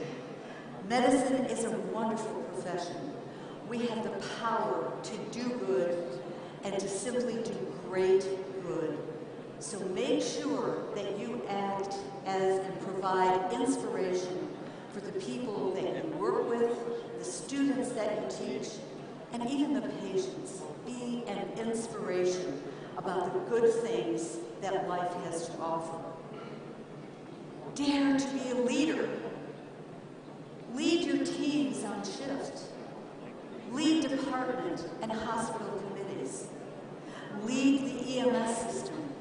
[SPEAKER 10] Medicine is a wonderful profession. We have the power to do good and to simply do great good. So make sure that you act as and provide inspiration for the people that you work with, the students that you teach, and even the patients. Be an inspiration about the good things that life has to offer. Dare to be a leader. Lead your teams on shift. Lead department and hospital committees. Lead the EMS system.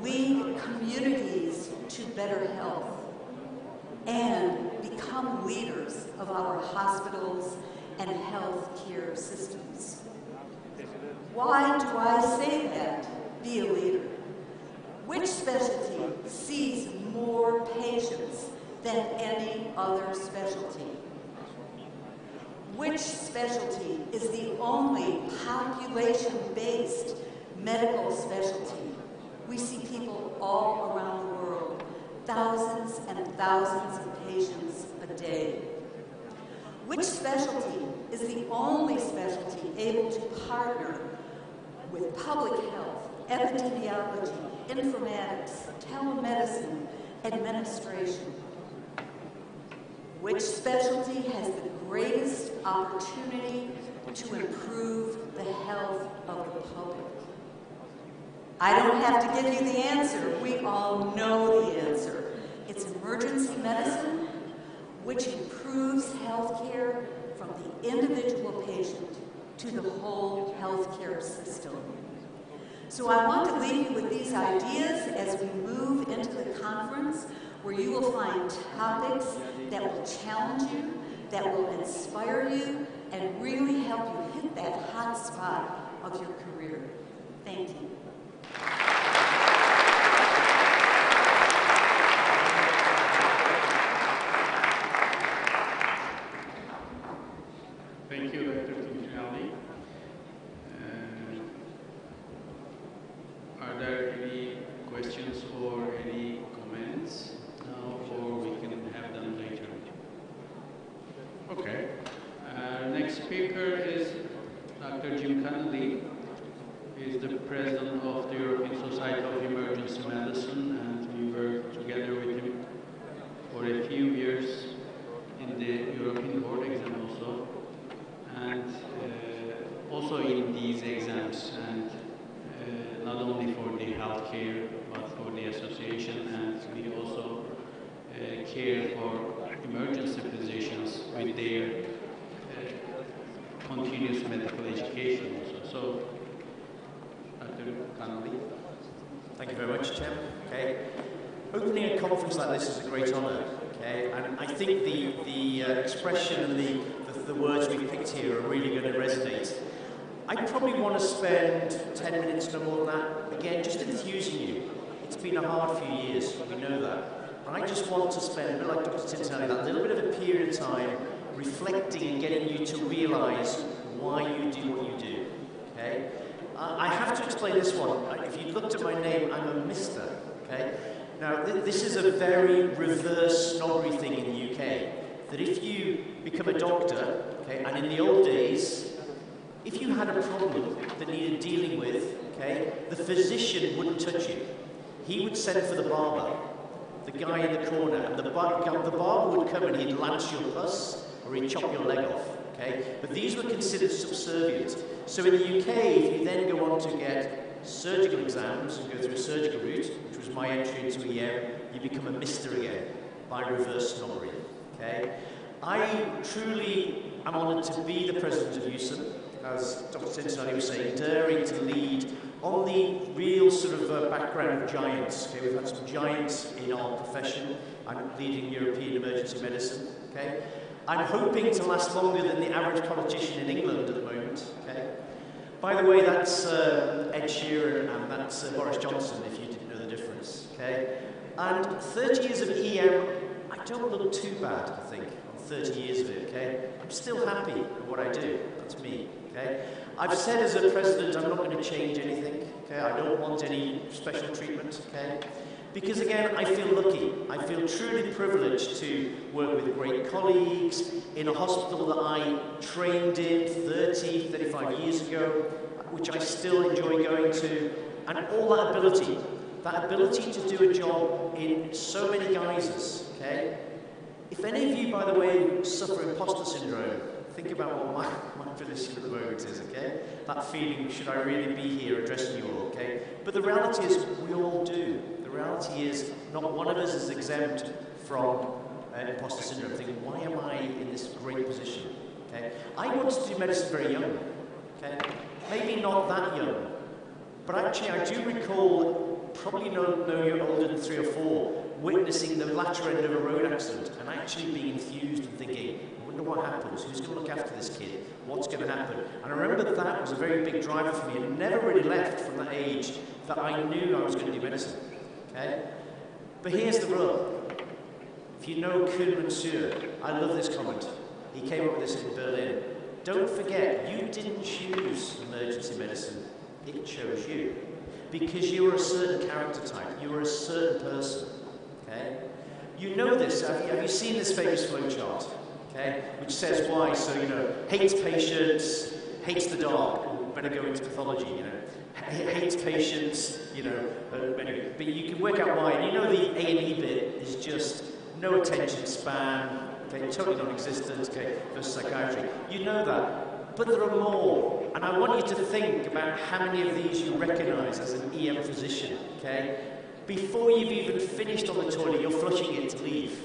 [SPEAKER 10] Lead communities to better health. And become leaders of our hospitals and health care systems. Why do I say that? Be a leader. Which specialty sees more patients than any other specialty? Which specialty is the only population-based medical specialty? We see people all around the world, thousands and thousands of patients a day. Which specialty is the only specialty able to partner with public health, epidemiology, informatics, telemedicine, administration? Which specialty has the greatest opportunity to improve the health of the public? I don't have to give you the answer. We all know the answer. It's emergency medicine, which improves healthcare from the individual patient to the whole healthcare system. So I want to leave you with these ideas as we move into the conference, where you will find topics that will challenge you, that will inspire you, and really help you hit that hot spot of your career. Thank you.
[SPEAKER 9] Thank you, Dr. Tintinelli. Are there any questions or any comments now, or we can have them later? Okay. Next speaker is Dr. Jim Connolly. He is the president of the European Society of Emergency Medicine, and we worked together with him for a few years in the European board exam also, and also in these exams, and not only for the healthcare but for the association, and we also care for emergency physicians with their continuous medical education also. So, Dr. Connolly.
[SPEAKER 11] Thank you very much, Tim. Okay. Opening a conference like this is a great honour. Okay, and I think the expression and the words we've picked here are really going to resonate. I probably want to spend 10 minutes, no more than that, again, just enthusing you. It's been a hard few years, we know that. But I just want to spend, a bit like Dr. Tintinelli, that little bit of a period of time reflecting and getting you to realise why you do what you do. Okay? I have to explain this one. If you looked at my name, I'm a Mr. Okay? Now, this is a very reverse snobbery thing in the UK. That if you become a doctor, okay, and in the old days, if you had a problem that needed dealing with, okay, the physician wouldn't touch you. He would send for the barber, the guy in the corner, and the barber would come and he'd lance your pus or he'd chop your leg off. Okay? But these were considered subservient. So in the UK, if you then go on to get surgical exams and go through a surgical route, which was my entry into EM, you become a Mr. again by reverse snobbery. Okay? I truly am honoured to be the president of EACEM, as Dr. Tintinelli was saying, daring to lead on the real sort of background of giants. Okay? We've had some giants in our profession. I'm leading European emergency medicine. Okay? I'm hoping to last longer than the average politician in England at the moment. Okay? By the way, that's Ed Sheeran and that's Boris Johnson, if you didn't know the difference. Okay? And 30 years of EM, I don't look too bad, I think, on 30 years of it. Okay? I'm still happy with what I do. That's me. Okay? I've said as a president, I'm not going to change anything. Okay? I don't want any special treatment. Okay? Because again, I feel lucky. I feel truly privileged to work with great colleagues in a hospital that I trained in 30, 35 years ago, which I still enjoy going to, and all that ability to do a job in so many guises, okay? If any of you, by the way, suffer imposter syndrome, think about what my position at the moment is, okay? That feeling, should I really be here addressing you all, okay? But the reality is, we all do. The reality is, not one of us is exempt from imposter syndrome, thinking, why am I in this great position, okay? I wanted to do medicine very young, okay? Maybe not that young, but actually I do recall, probably no you're older than 3 or 4, witnessing the latter end of a road accident and actually being enthused and thinking, I wonder what happens, who's going to look after this kid, what's going to happen? And I remember that was a very big driver for me, and never really left from that age that I knew I was going to do medicine, okay? But here's the rub. If you know Kuhn Mansur, I love this comment. He came up with this in Berlin. Don't forget, you didn't choose emergency medicine. It chose you. Because you were a certain character type. You were a certain person. Okay? You know this. Have you seen this famous flowchart? Okay? Which says why. So, you know, hates patients, hates the dog. Better go into pathology, you know. Hates patients, you know. Anyway, but you can work out why. And you know the A&E bit is just no attention span, okay, totally non-existent, okay, versus psychiatry. You know that. But there are more. And I want you to think about how many of these you recognize as an EM physician, okay? Before you've even finished on the toilet, you're flushing it to leave,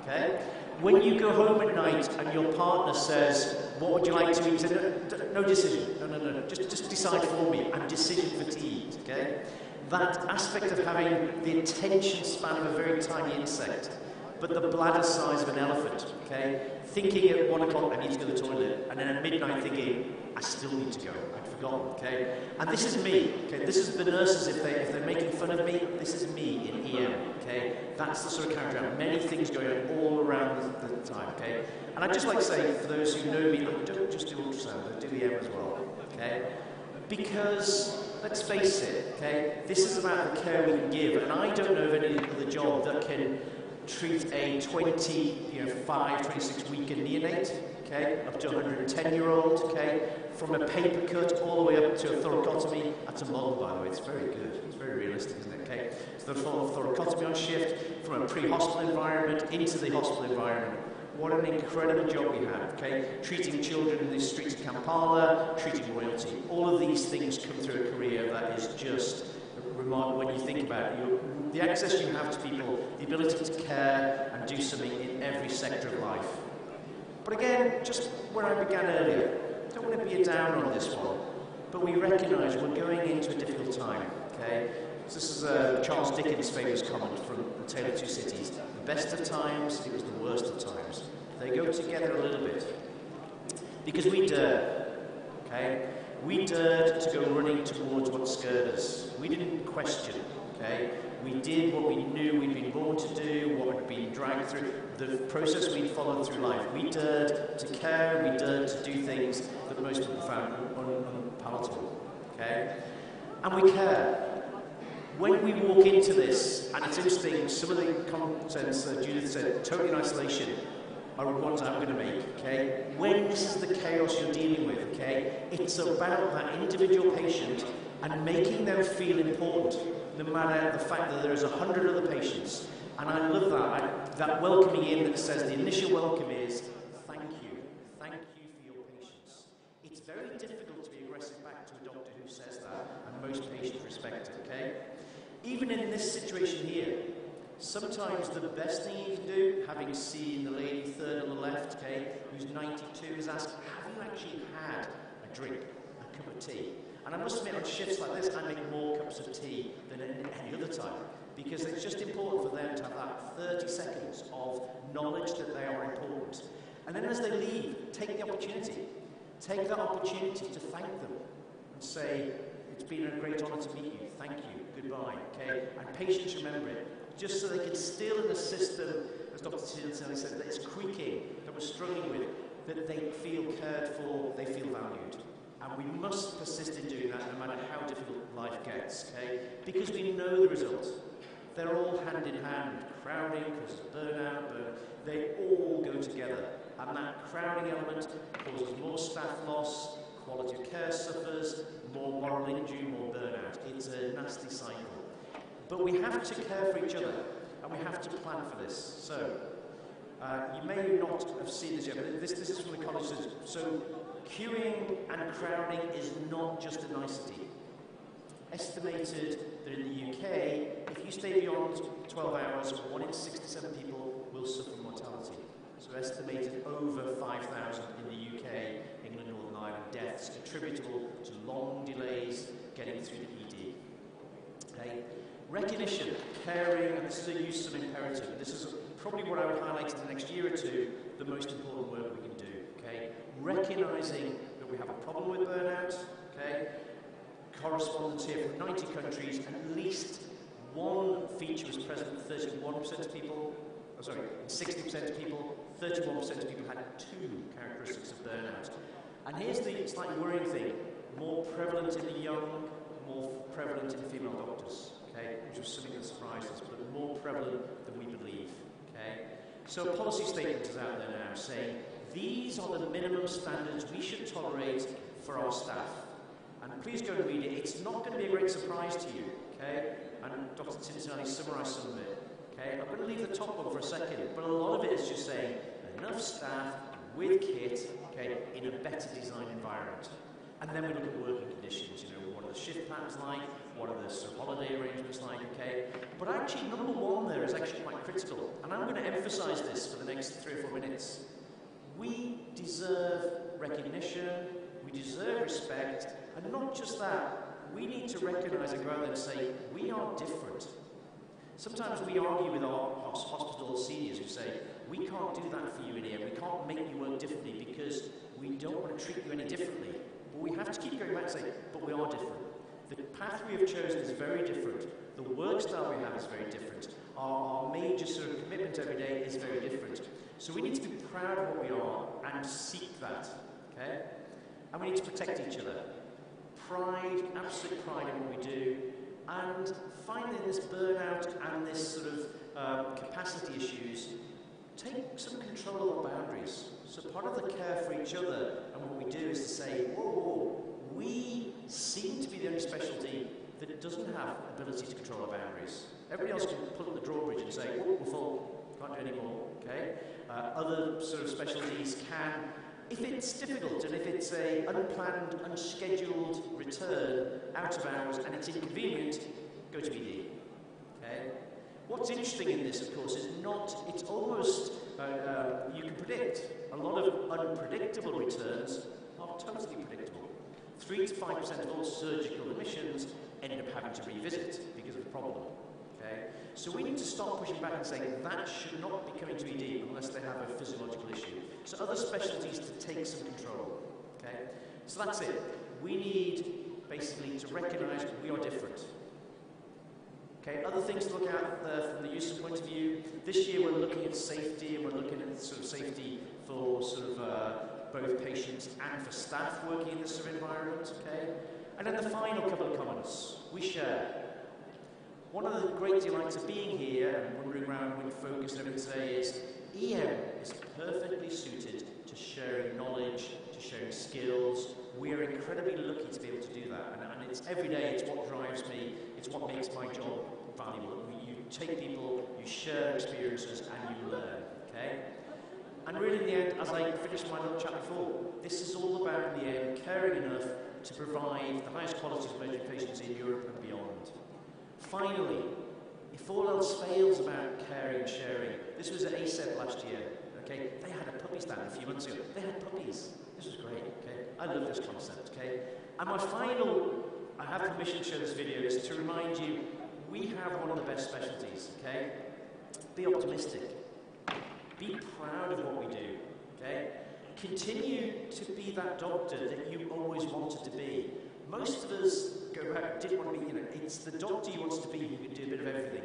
[SPEAKER 11] okay? When you go home at night and your partner says, what would you like to eat? Say, no decision. No. Just decide for me. I'm decision fatigued, okay? That aspect of having the attention span of a very tiny insect, but the bladder size of an elephant, okay? Thinking at 1 o'clock, I need to go to the toilet, and then at midnight thinking, I still need to go, I'd forgotten, okay? And this is me, okay? This is the nurses, if they're making fun of me, this is me in EM, okay? That's the sort of character. Many things going on all around the time, okay? And I'd just like to say, for those who know me, look, don't just do ultrasound, do EM as well, okay? Because, let's face it, okay? This is about the care we can give, and I don't know of any other job that can treat a 25, 26-week neonate, okay, up to a 110-year-old, okay, from a paper cut all the way up to a thoracotomy. That's a model, by the way. It's very good. It's very realistic, isn't it? Okay, so the thoracotomy on shift from a pre-hospital environment into the hospital environment. What an incredible job we have, okay? Treating children in the streets of Kampala, treating royalty. All of these things come through a career that is just remarkable when you think about it. The access you have to people, the ability to care and do something in every sector of life. But again, just where I began earlier, I don't want to be a downer on this one, but we recognise we're going into a difficult time, okay? So this is Charles Dickens' famous comment from The Tale of Two Cities. The best of times, it was the worst of times. They go together a little bit. Because we dared, okay? We dared to go running towards what scared us. We didn't question, okay? We did what we knew we'd been born to do, what had been dragged through, the process we'd followed through life. We dared to care, we dared to do things that most people found unpalatable, okay? And we care. When we walk into this, and it's interesting, some of the contents that Judith said, totally in isolation, are ones I'm going to make, okay? When this is the chaos you're dealing with, okay, it's about that individual patient and making them feel important, no matter the fact that there's 100 other patients. And I love that, that welcoming in that says the initial welcome is, thank you for your patience. It's very difficult to be aggressive back to a doctor who says that, and most patients respect it, okay? Even in this situation here, sometimes the best thing you can do, having seen the lady third on the left, okay, who's 92, is ask, have you actually had a drink, a cup of tea? And I must admit, on shifts like this, I make more cups of tea than any other time, because it's just important for them to have that 30 seconds of knowledge that they are important. And then as they leave, take the opportunity. Take that opportunity to thank them and say, it's been a great honour to meet you, thank you, goodbye, okay? And patients remember it, just so they can still in the system, as Dr. Tilly said, that is creaking, that we're struggling with, that they feel cared for, they feel valued. And we must persist in doing that no matter how difficult life gets, okay? Because we know the result. They're all hand in hand. Crowding causes burnout, but they all go together. And that crowding element causes more staff loss, quality of care suffers, more moral injury, more burnout. It's a nasty cycle. But we have to care for each other, and we have to plan for this. So, you may not have seen this yet, but this is from the college. So, queuing and crowding is not just a nicety. Estimated that in the UK, if you stay beyond 12 hours, 1 in 67 people will suffer mortality. So estimated over 5,000 in the UK, England, Northern Ireland, deaths attributable to long delays getting through the ED. Okay. Recognition, caring, and this is a use of imperative. This is probably what I would highlight in the next year or two, the most important work we can do. Okay. Recognizing that we have a problem with burnout, okay? Correspondence here from 90 countries, and at least one feature was present in 31% of people sorry, in 60% of people, 31% of people had 2 characteristics of burnout. And here's the slightly worrying thing, more prevalent in the young, more prevalent in female doctors, okay, which was something that surprised us, but more prevalent than we believe, okay. So a policy statement is out there now saying, these are the minimum standards we should tolerate for our staff. And please go and read it. It's not going to be a great surprise to you, okay? And Dr. Cincinnati summarised some of it, okay? I'm going to leave the top one for a second, but a lot of it is just saying enough staff with kit, okay, in a better design environment. And then we look at working conditions, you know, what are the shift patterns like, what are the sort of holiday arrangements like, okay? But actually, number one there is actually quite critical, and I'm going to emphasise this for the next 3 or 4 minutes. We deserve recognition, we deserve respect, and not just that, we need to recognise and go out there and say, we are different. Sometimes we argue with our hospital seniors who say, we can't do that for you in here, we can't make you work differently because we don't want to treat you any differently. But we have to keep going back and say, but we are different. The path we have chosen is very different. The work style we have is very different. Our major sort of commitment every day is very different. So we need to be proud of what we are and seek that, okay? And we need to protect each other. Pride, absolute pride in what we do, and finding this burnout and this sort of capacity issues, take some control of our boundaries. So part of the care for each other and what we do is to say, whoa, we seem to be the only specialty that doesn't have ability to control our boundaries. Everybody else can pull up the drawbridge and say, oh, we're full, can't do any more, okay? Other sort of specialties can, if it's difficult and if it's an unplanned, unscheduled return out of hours and it's inconvenient, go to ED, okay? What's interesting in this, of course, is it's almost, you can predict. A lot of unpredictable returns are totally predictable. 3 to 5% of all surgical admissions end up having to revisit because of a problem, okay? So we need to stop pushing back and saying that should not be coming to ED unless they have a physiological issue. So other specialties to take some control, okay? So that's it. We need, basically, to recognise we are different. Okay, other things to look at from the user point of view. This year we're looking at safety, and we're looking at sort of safety for sort of both patients and for staff working in this sort of environment, okay? And then the final couple of comments. We share. One of the great delights of being here and wandering around with focus and everything today is EM is perfectly suited to sharing knowledge, to sharing skills. We are incredibly lucky to be able to do that. And it's every day, it's what drives me, it's what makes my job valuable. You take people, you share experiences, and you learn, okay? And really in the end, as I finished my little chat before, this is all about, in the end, caring enough to provide the highest quality of education in Europe and beyond. Finally, if all else fails about caring and sharing, this was at EACEM last year, okay? They had a puppy stand a few months ago. They had puppies. This was great, okay? I love this concept, okay? And my final, I have permission to show this video, is to remind you, we have one of the best specialties, okay? Be optimistic. Be proud of what we do, okay? Continue to be that doctor that you always wanted to be. Most of us go back, didn't want to be, you know, it's the doctor you want to be who can do a bit of everything,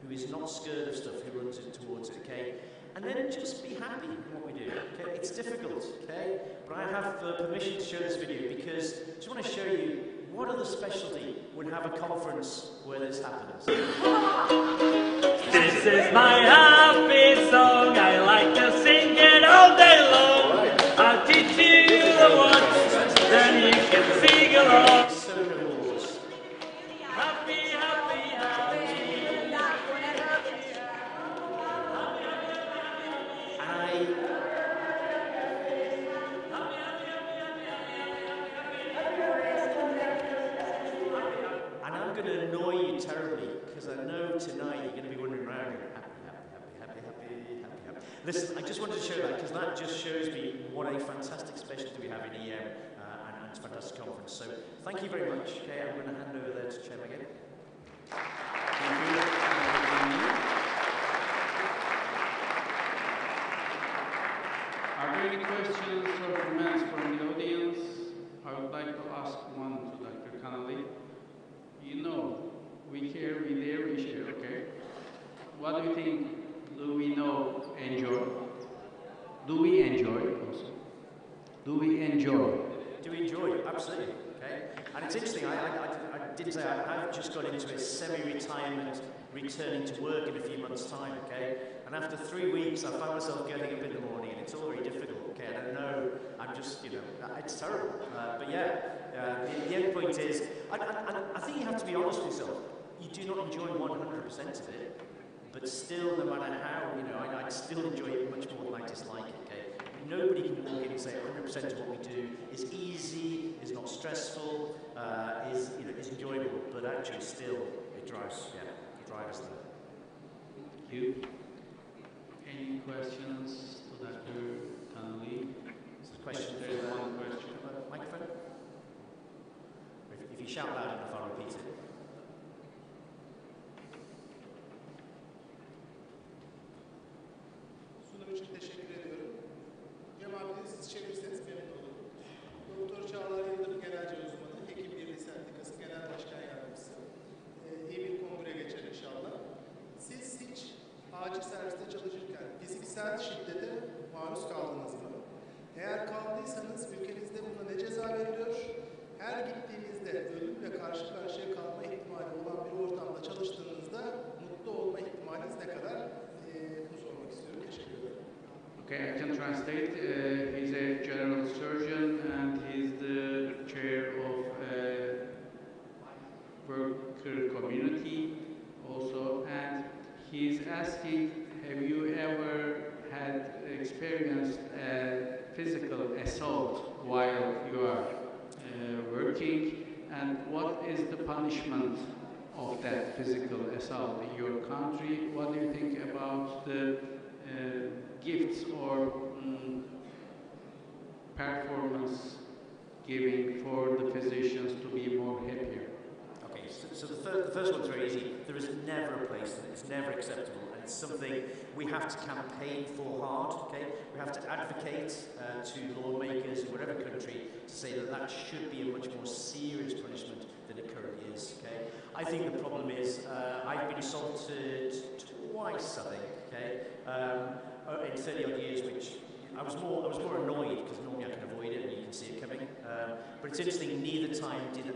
[SPEAKER 11] who is not scared of stuff, who runs it towards it, okay? And then just be happy in what we do, okay? It's difficult, okay? But I have permission to show this video because I just want to show you what other specialty would have a conference where this happens.
[SPEAKER 12] This is my happy song, I like to sing it all day long. I'll teach you the words, then you can sing along. Happy, happy, happy.
[SPEAKER 11] And I'm going to annoy you terribly, because I know tonight you're going to be wandering around happy. Listen, I just wanted to show that, because that just shows me what a fantastic specialty we have in EM, and it's a fantastic conference. So thank you very much. Okay, I'm going to hand over there to Cem again. Thank you.
[SPEAKER 9] Are there any questions or comments from the audience? I would like to ask one to Dr. Connolly. You know, we care, we dare, we share, okay? What do you think do we know enjoy? Do we enjoy also? Do we enjoy?
[SPEAKER 11] Do we enjoy? Absolutely. Okay. And it's interesting. I did say I've just got into a semi-retirement, returning to work in a few months' time. Okay. And after 3 weeks, I found myself getting up in the morning, and it's all very difficult. Okay. And I know I'm just, you know, it's terrible. But yeah, the end point is, I think you have to be honest with yourself. You do not enjoy 100% of it, but still, no matter how, you know, I'd still enjoy it much more than I dislike it. Okay. Nobody can walk in and say 100% of what we do is easy, is not stressful, is, you know, is enjoyable, but actually still it drives there.
[SPEAKER 9] Thank you. Any questions to Dr. Tanui?
[SPEAKER 11] Question.
[SPEAKER 9] There's one question.
[SPEAKER 11] Microphone? If you shout loud enough, I'll repeat it.
[SPEAKER 13] Sunum için teşekkür ediyorum. Cemal Bey, siz çevirirseniz memnun olurum. Doktor Çağlar Yıldırım Genelce Uzmanı, Hekim Birliği Sendikası Genel Başkan Yardımcısı. İyi bir kongre geçer inşallah. Siz hiç acil serviste çalışırken fiziksel şiddete maruz kaldınız mı? Eğer kaldıysanız ülkenizde buna ne ceza veriliyor? Her gittiğinizde ölümle karşı karşıya kalma ihtimali olan bir ortamda çalıştığınızda mutlu olma ihtimaliniz ne kadar? Bunu sormak istiyorum. Teşekkür ederim.
[SPEAKER 9] Okay, I can translate. He's a general surgeon and he's the chair of worker community also. And he's asking, have you ever had experienced a physical assault while you are working? And what is the punishment of that physical assault in your country? What do you think about the gifts or performance giving for the physicians to be more happier?
[SPEAKER 11] Okay, so the first one's very easy. There is never a place that it's never acceptable, and it's something we have to campaign for hard. Okay, we have to advocate to lawmakers in whatever country to say that that should be a much more serious punishment than it currently is. Okay, I think the problem is I've been assaulted twice, I think. Okay, in 30 odd years, which I was more annoyed because normally I can avoid it and you can see it coming. But it's interesting, neither time did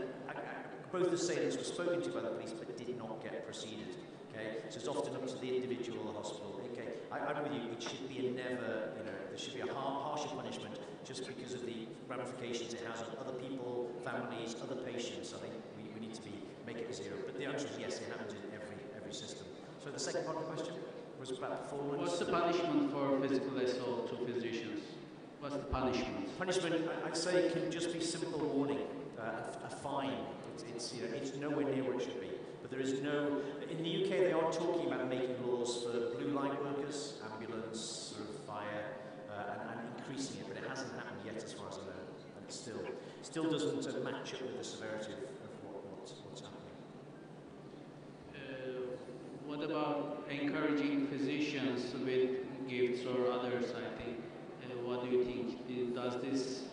[SPEAKER 11] both the assailants were spoken to by the police but did not get proceeded. Okay, so it's often up to the individual or the hospital. Okay, I'm with you. It should be a never, you know, there should be a harsher punishment just because of the ramifications it has on other people, families, other patients. I think we need to make it zero. But the answer is yes, it happens in every system. So the second part of the question was about performance.
[SPEAKER 9] What's the punishment for physical assault to physicians? What's the punishment?
[SPEAKER 11] Punishment, I'd say, can just be simple warning, a fine. It's, you know, it's nowhere near where it should be. But there is no. In the UK, they are talking about making laws for blue light workers, ambulance, sort of fire, and increasing it. But it hasn't happened yet, as far as I know. And it still doesn't match up with the severity of what's happening.
[SPEAKER 9] What about encouraging physicians with gifts or others, I think? What do you think? Does this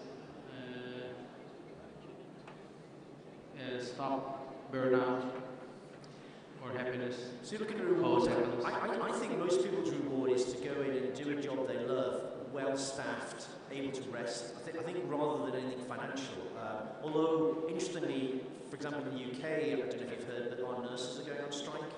[SPEAKER 9] stop burnout or happiness?
[SPEAKER 11] So you look at the reward. I think most people's reward is to go in and do a job they love, well-staffed, able to rest. I think rather than anything financial. Although, interestingly, for example, in the UK, I don't know if you've heard that our nurses are going on strike.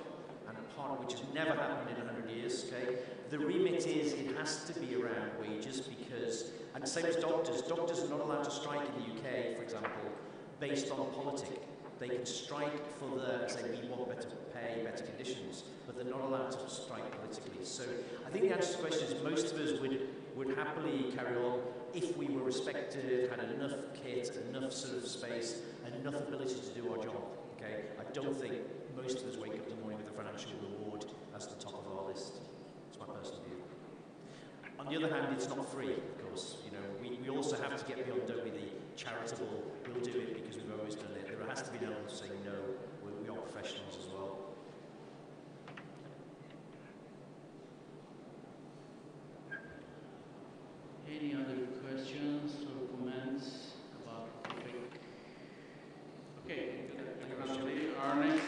[SPEAKER 11] Which has never happened in 100 years, okay? The remit is it has to be around wages because, and same as doctors are not allowed to strike in the UK, for example, based on politics. They can strike for say we want better pay, better conditions, but they're not allowed to strike politically. So I think the answer to the question is most of us would happily carry on if we were respected, had enough kit, enough sort of space, and enough ability to do our job, okay? I don't think most of us wake up in the morning with a financial reward as the top of our list. That's my personal view. On the other hand, it's not free, of course. You know, we also have to get beyond, don't we, the charitable, we'll do it because we've always done it. There has to be an element of saying, no, we are professionals as well.
[SPEAKER 9] Any other questions or comments about the topic? Okay, our next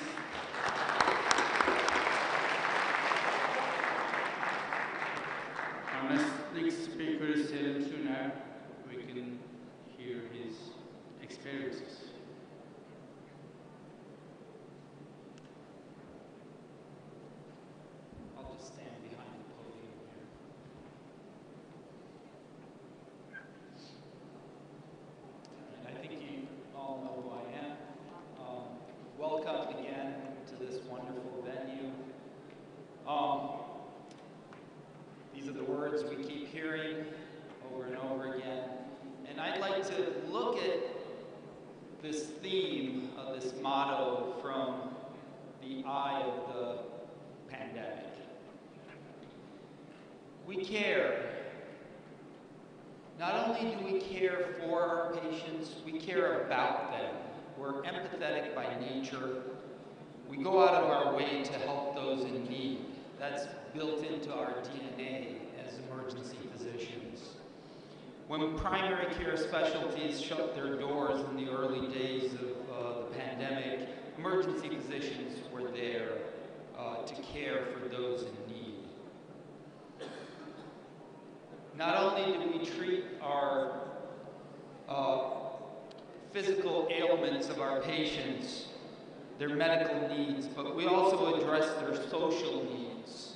[SPEAKER 4] like to look at this theme of this motto from the eye of the pandemic. We care. Not only do we care for our patients, we care about them. We're empathetic by nature. We go out of our way to help those in need. That's built into our DNA as emergency physicians. When primary care specialties shut their doors in the early days of the pandemic, emergency physicians were there to care for those in need. Not only do we treat our physical ailments of our patients, their medical needs, but we also address their social needs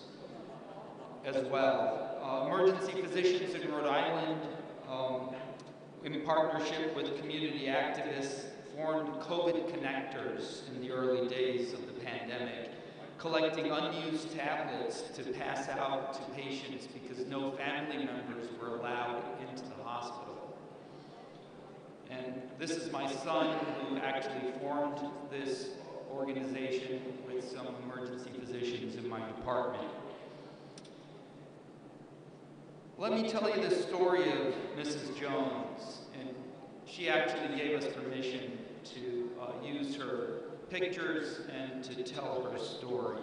[SPEAKER 4] as well. Emergency physicians in Rhode Island, in partnership with community activists, formed COVID connectors in the early days of the pandemic, collecting unused tablets to pass out to patients because no family members were allowed into the hospital. And this is my son who actually formed this organization with some emergency physicians in my department. Let me tell you the story of Mrs. Jones, and she actually gave us permission to use her pictures and to tell her story.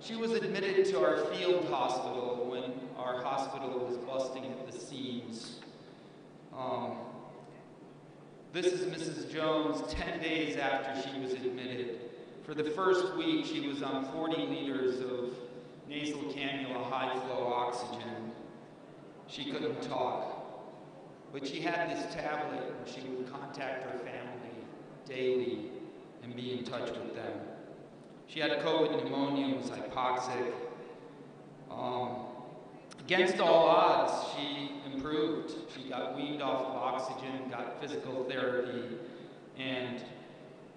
[SPEAKER 4] She was admitted to our field hospital when our hospital was busting at the seams. This is Mrs. Jones 10 days after she was admitted. For the first week, she was on 40 liters of nasal cannula high-flow oxygen. She couldn't talk, but she had this tablet and she would contact her family daily and be in touch with them. She had COVID pneumonia, was hypoxic. Against all odds, she improved. She got weaned off of oxygen, got physical therapy, and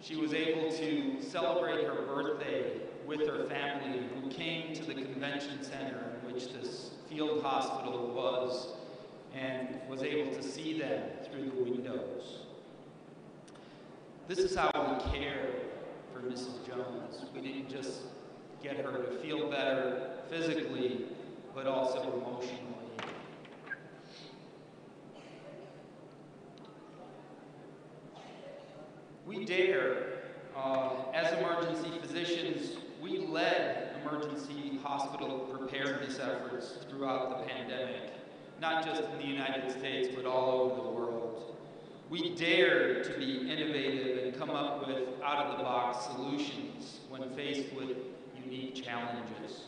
[SPEAKER 4] she was able to celebrate her birthday with her family, who came to the convention center in which this field hospital was, and was able to see them through the windows. This is how we care for Mrs. Jones. We didn't just get her to feel better physically, but also emotionally. We dare, as emergency physicians, we led emergency hospital preparedness efforts throughout the pandemic, not just in the United States, but all over the world. We dared to be innovative and come up with out-of-the-box solutions when faced with unique challenges.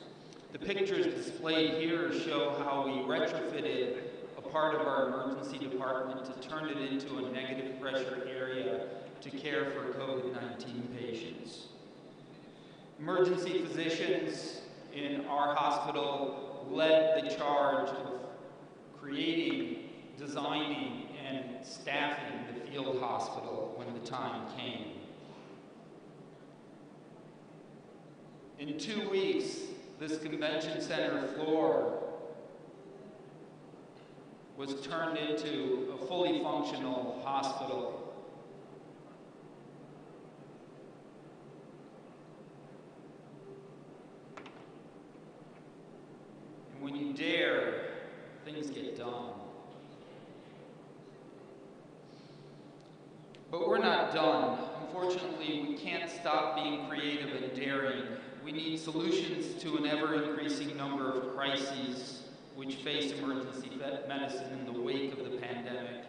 [SPEAKER 4] The pictures displayed here show how we retrofitted a part of our emergency department to turn it into a negative pressure area to care for COVID-19 patients. Emergency physicians in our hospital led the charge of creating, designing, and staffing the field hospital when the time came. In 2 weeks, this convention center floor was turned into a fully functional hospital. And when you dare, things get done. But we're not done. Unfortunately, we can't stop being creative and daring. We need solutions to an ever-increasing number of crises which face emergency medicine in the wake of the pandemic.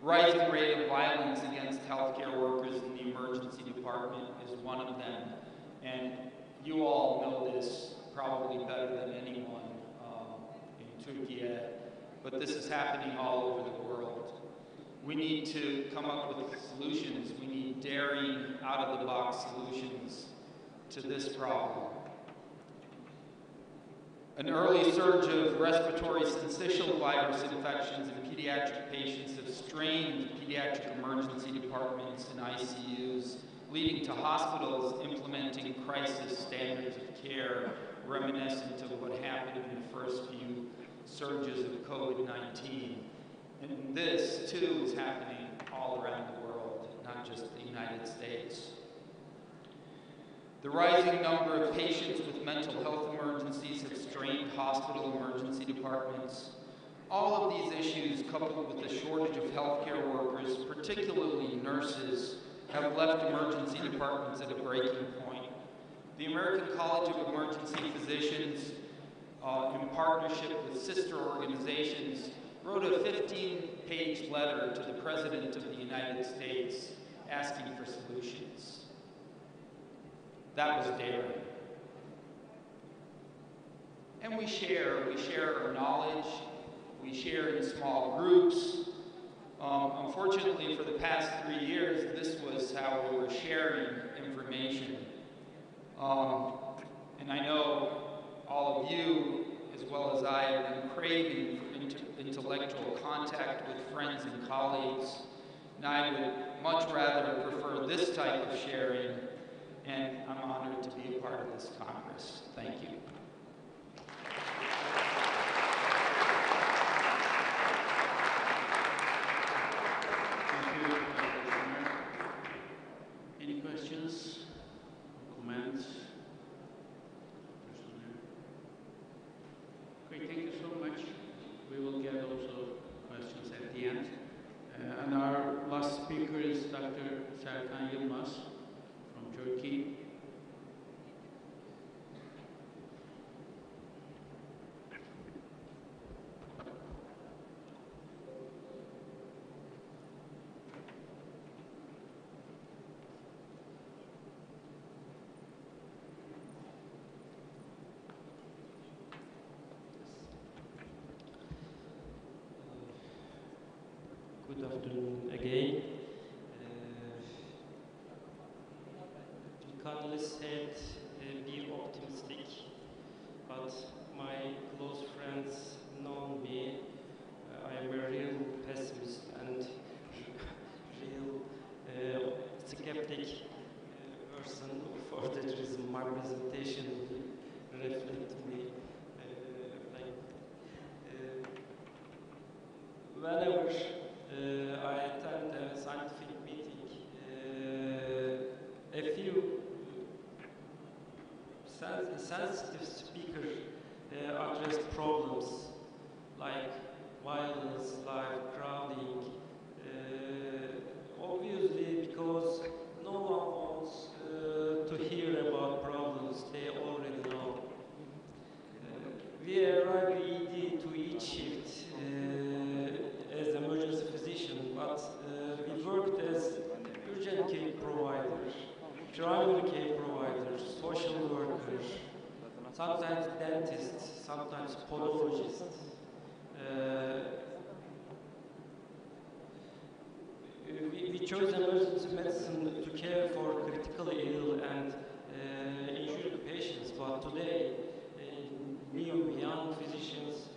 [SPEAKER 4] Rising rate of violence against healthcare workers in the emergency department is one of them. And you all know this probably better than anyone in Turkey, but this is happening all over the world. We need to come up with solutions. We need daring, out-of-the-box solutions to this problem. An early surge of respiratory syncytial virus infections in pediatric patients have strained pediatric emergency departments and ICUs, leading to hospitals implementing crisis standards of care reminiscent of what happened in the first few surges of COVID-19. And this, too, is happening all around the world, not just the United States. The rising number of patients with mental health emergencies have strained hospital emergency departments. All of these issues, coupled with the shortage of healthcare workers, particularly nurses, have left emergency departments at a breaking point. The American College of Emergency Physicians, in partnership with sister organizations, wrote a 15-page letter to the President of the United States asking for solutions. That was daring. And we share our knowledge, we share in small groups. Unfortunately, for the past 3 years, this was how we were sharing information. And I know all of you, as well as I, have been craving for intellectual contact with friends and colleagues. And I would much rather prefer this type of sharing, and I'm honored to be a part of this Congress. Thank you.
[SPEAKER 9] Any questions, comments? Great, thank you so much. We will get also questions at the end. And our last speaker is Dr. Serkan Yılmaz from Turkey.
[SPEAKER 7] Good afternoon again. Kindly said be optimistic, but my close friends know me. I am a real pessimist and real skeptic person. For that reason, my presentation will reflect me. Whenever I attend a scientific meeting, a few sensitive speakers address problems like violence, like crowding, obviously because no one wants to hear about problems they already know. We arrive ED to each shift as emergency physician, but we worked as urgent care providers, primary care providers, social workers, sometimes dentists, sometimes podologists. We chose emergency medicine to care for critically ill and injured patients, but today new young physicians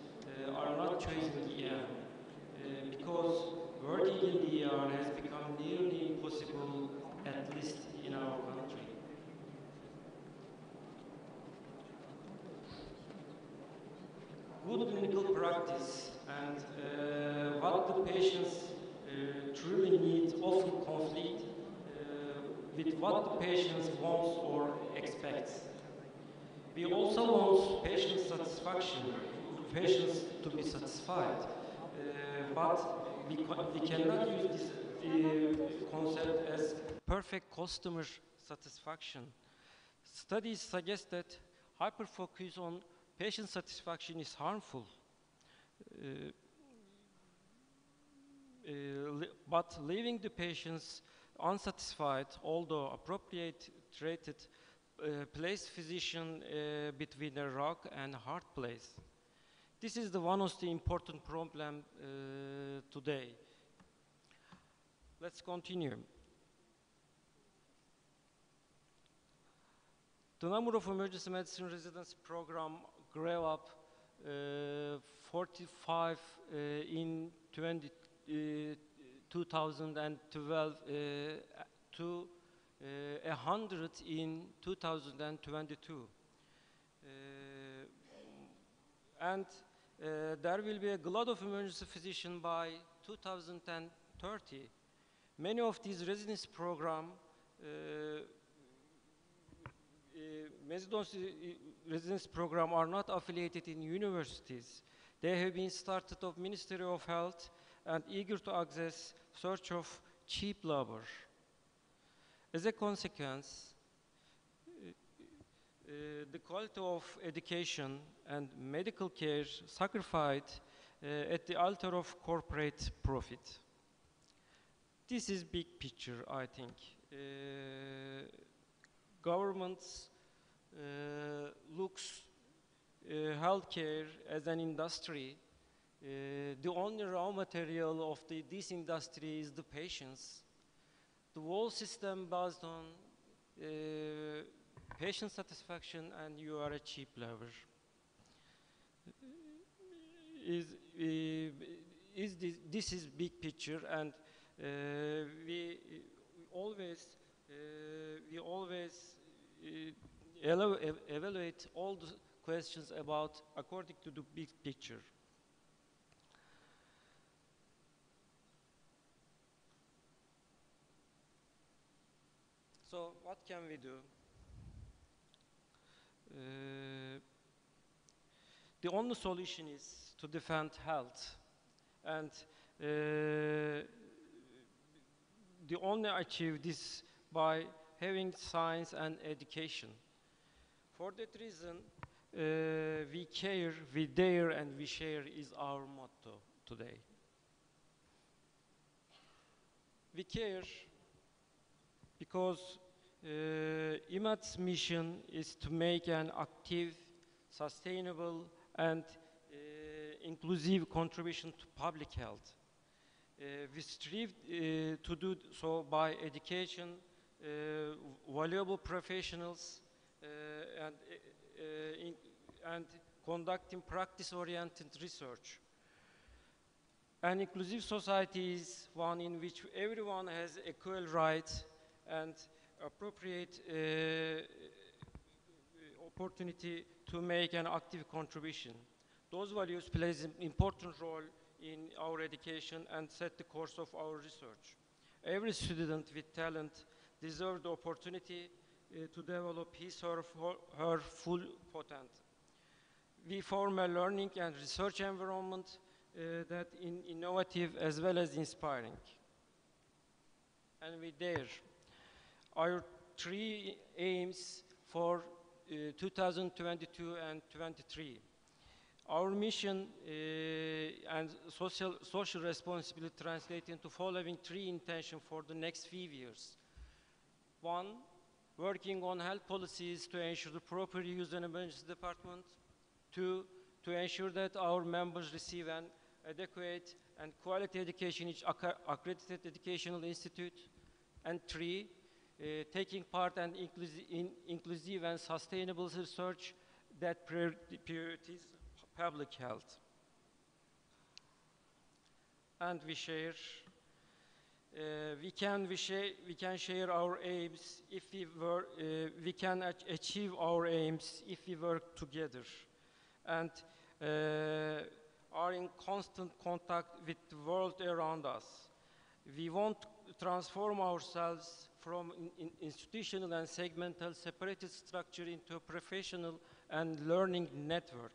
[SPEAKER 7] are not choosing EM because working in the ER has become nearly impossible, at least in our country. Good clinical practice and what the patients truly need often conflict with what the patients wants or expects. We also want patient satisfaction, patients to be satisfied, but we cannot use this concept as perfect customer satisfaction. Studies suggest that hyper-focus on patient satisfaction is harmful. But leaving the patients unsatisfied, although appropriate treated, place physician between a rock and a hard place. This is one of the important problems today. Let's continue. The number of emergency medicine residency program grew up 45 in 2012 to 100 in 2022. And there will be a glut of emergency physicians by 2030. Many of these residency programs residency program are not affiliated in universities. They have been started of Ministry of Health and eager to access search of cheap labor. As a consequence, the quality of education and medical care sacrificed at the altar of corporate profit. This is big picture, I think. Governments looks healthcare as an industry. The only raw material of this industry is the patients. The whole system based on patient satisfaction, and you are a cheap labor. This is big picture, and we always evaluate all the questions about according to the big picture. So what can we do? The only solution is to defend health, and the only achieve this by having science and education. For that reason, we care, we dare, and we share is our motto today. We care because EMAT's mission is to make an active, sustainable, and inclusive contribution to public health. We strive to do so by education, valuable professionals, and conducting practice-oriented research. An inclusive society is one in which everyone has equal rights and appropriate opportunity to make an active contribution. Those values play an important role in our education and set the course of our research. Every student with talent deserves the opportunity to develop his or her full potential. We form a learning and research environment that is innovative as well as inspiring. And we dare. Our three aims for 2022 and 2023. Our mission and social responsibility translate into following three intentions for the next few years. One, working on health policies to ensure the proper use in emergency department. Two, to ensure that our members receive an adequate and quality education in each accredited educational institute. And three, taking part in inclusive and sustainable research that priorities public health. And we share. We can share our aims if we can achieve our aims if we work together, and are in constant contact with the world around us. We want to transform ourselves from institutional and segmental separated structure into a professional and learning network.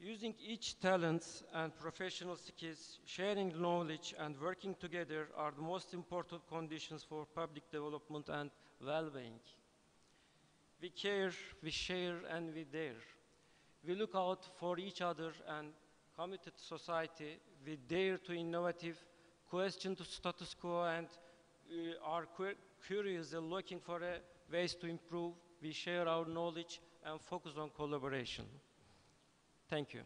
[SPEAKER 7] Using each talents and professional skills, sharing knowledge and working together are the most important conditions for public development and well-being. We care, we share, and we dare. We look out for each other and committed society. We dare to innovative, question the status quo, and are curious and looking for ways to improve. We share our knowledge and focus on collaboration. Thank you.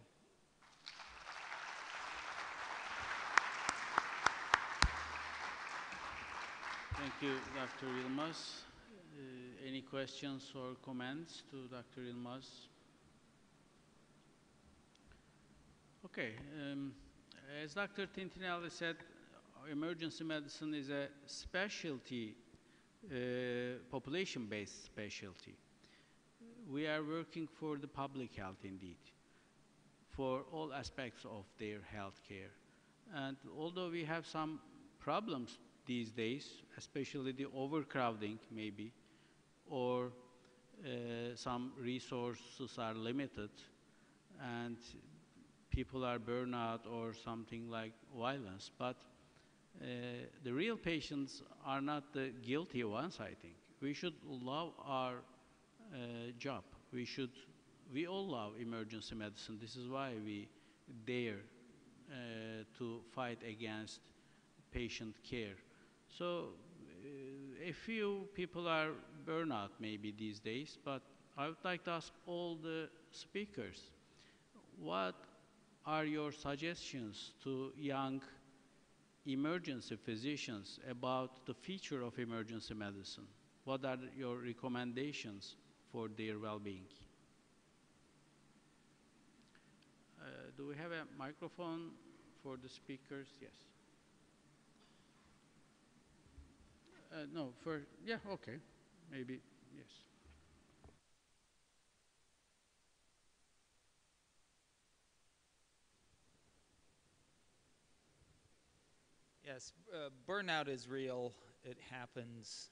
[SPEAKER 9] Thank you, Dr. Yılmaz. Any questions or comments to Dr. Yılmaz? Okay. As Dr. Tintinelli said, emergency medicine is a specialty, population-based specialty. we are working for the public health indeed, for all aspects of their health care. And although we have some problems these days, especially the overcrowding maybe, or some resources are limited, and people are burnout or something like violence, but the real patients are not the guilty ones, I think. We should love our job. We all love emergency medicine. This is why we dare to fight against patient care. So a few people are burnout maybe these days, but I would like to ask all the speakers, what are your suggestions to young emergency physicians about the future of emergency medicine? What are your recommendations for their well-being? Do we have a microphone for the speakers? Yes. No, yeah, okay, maybe, yes.
[SPEAKER 4] Yes, burnout is real. It happens.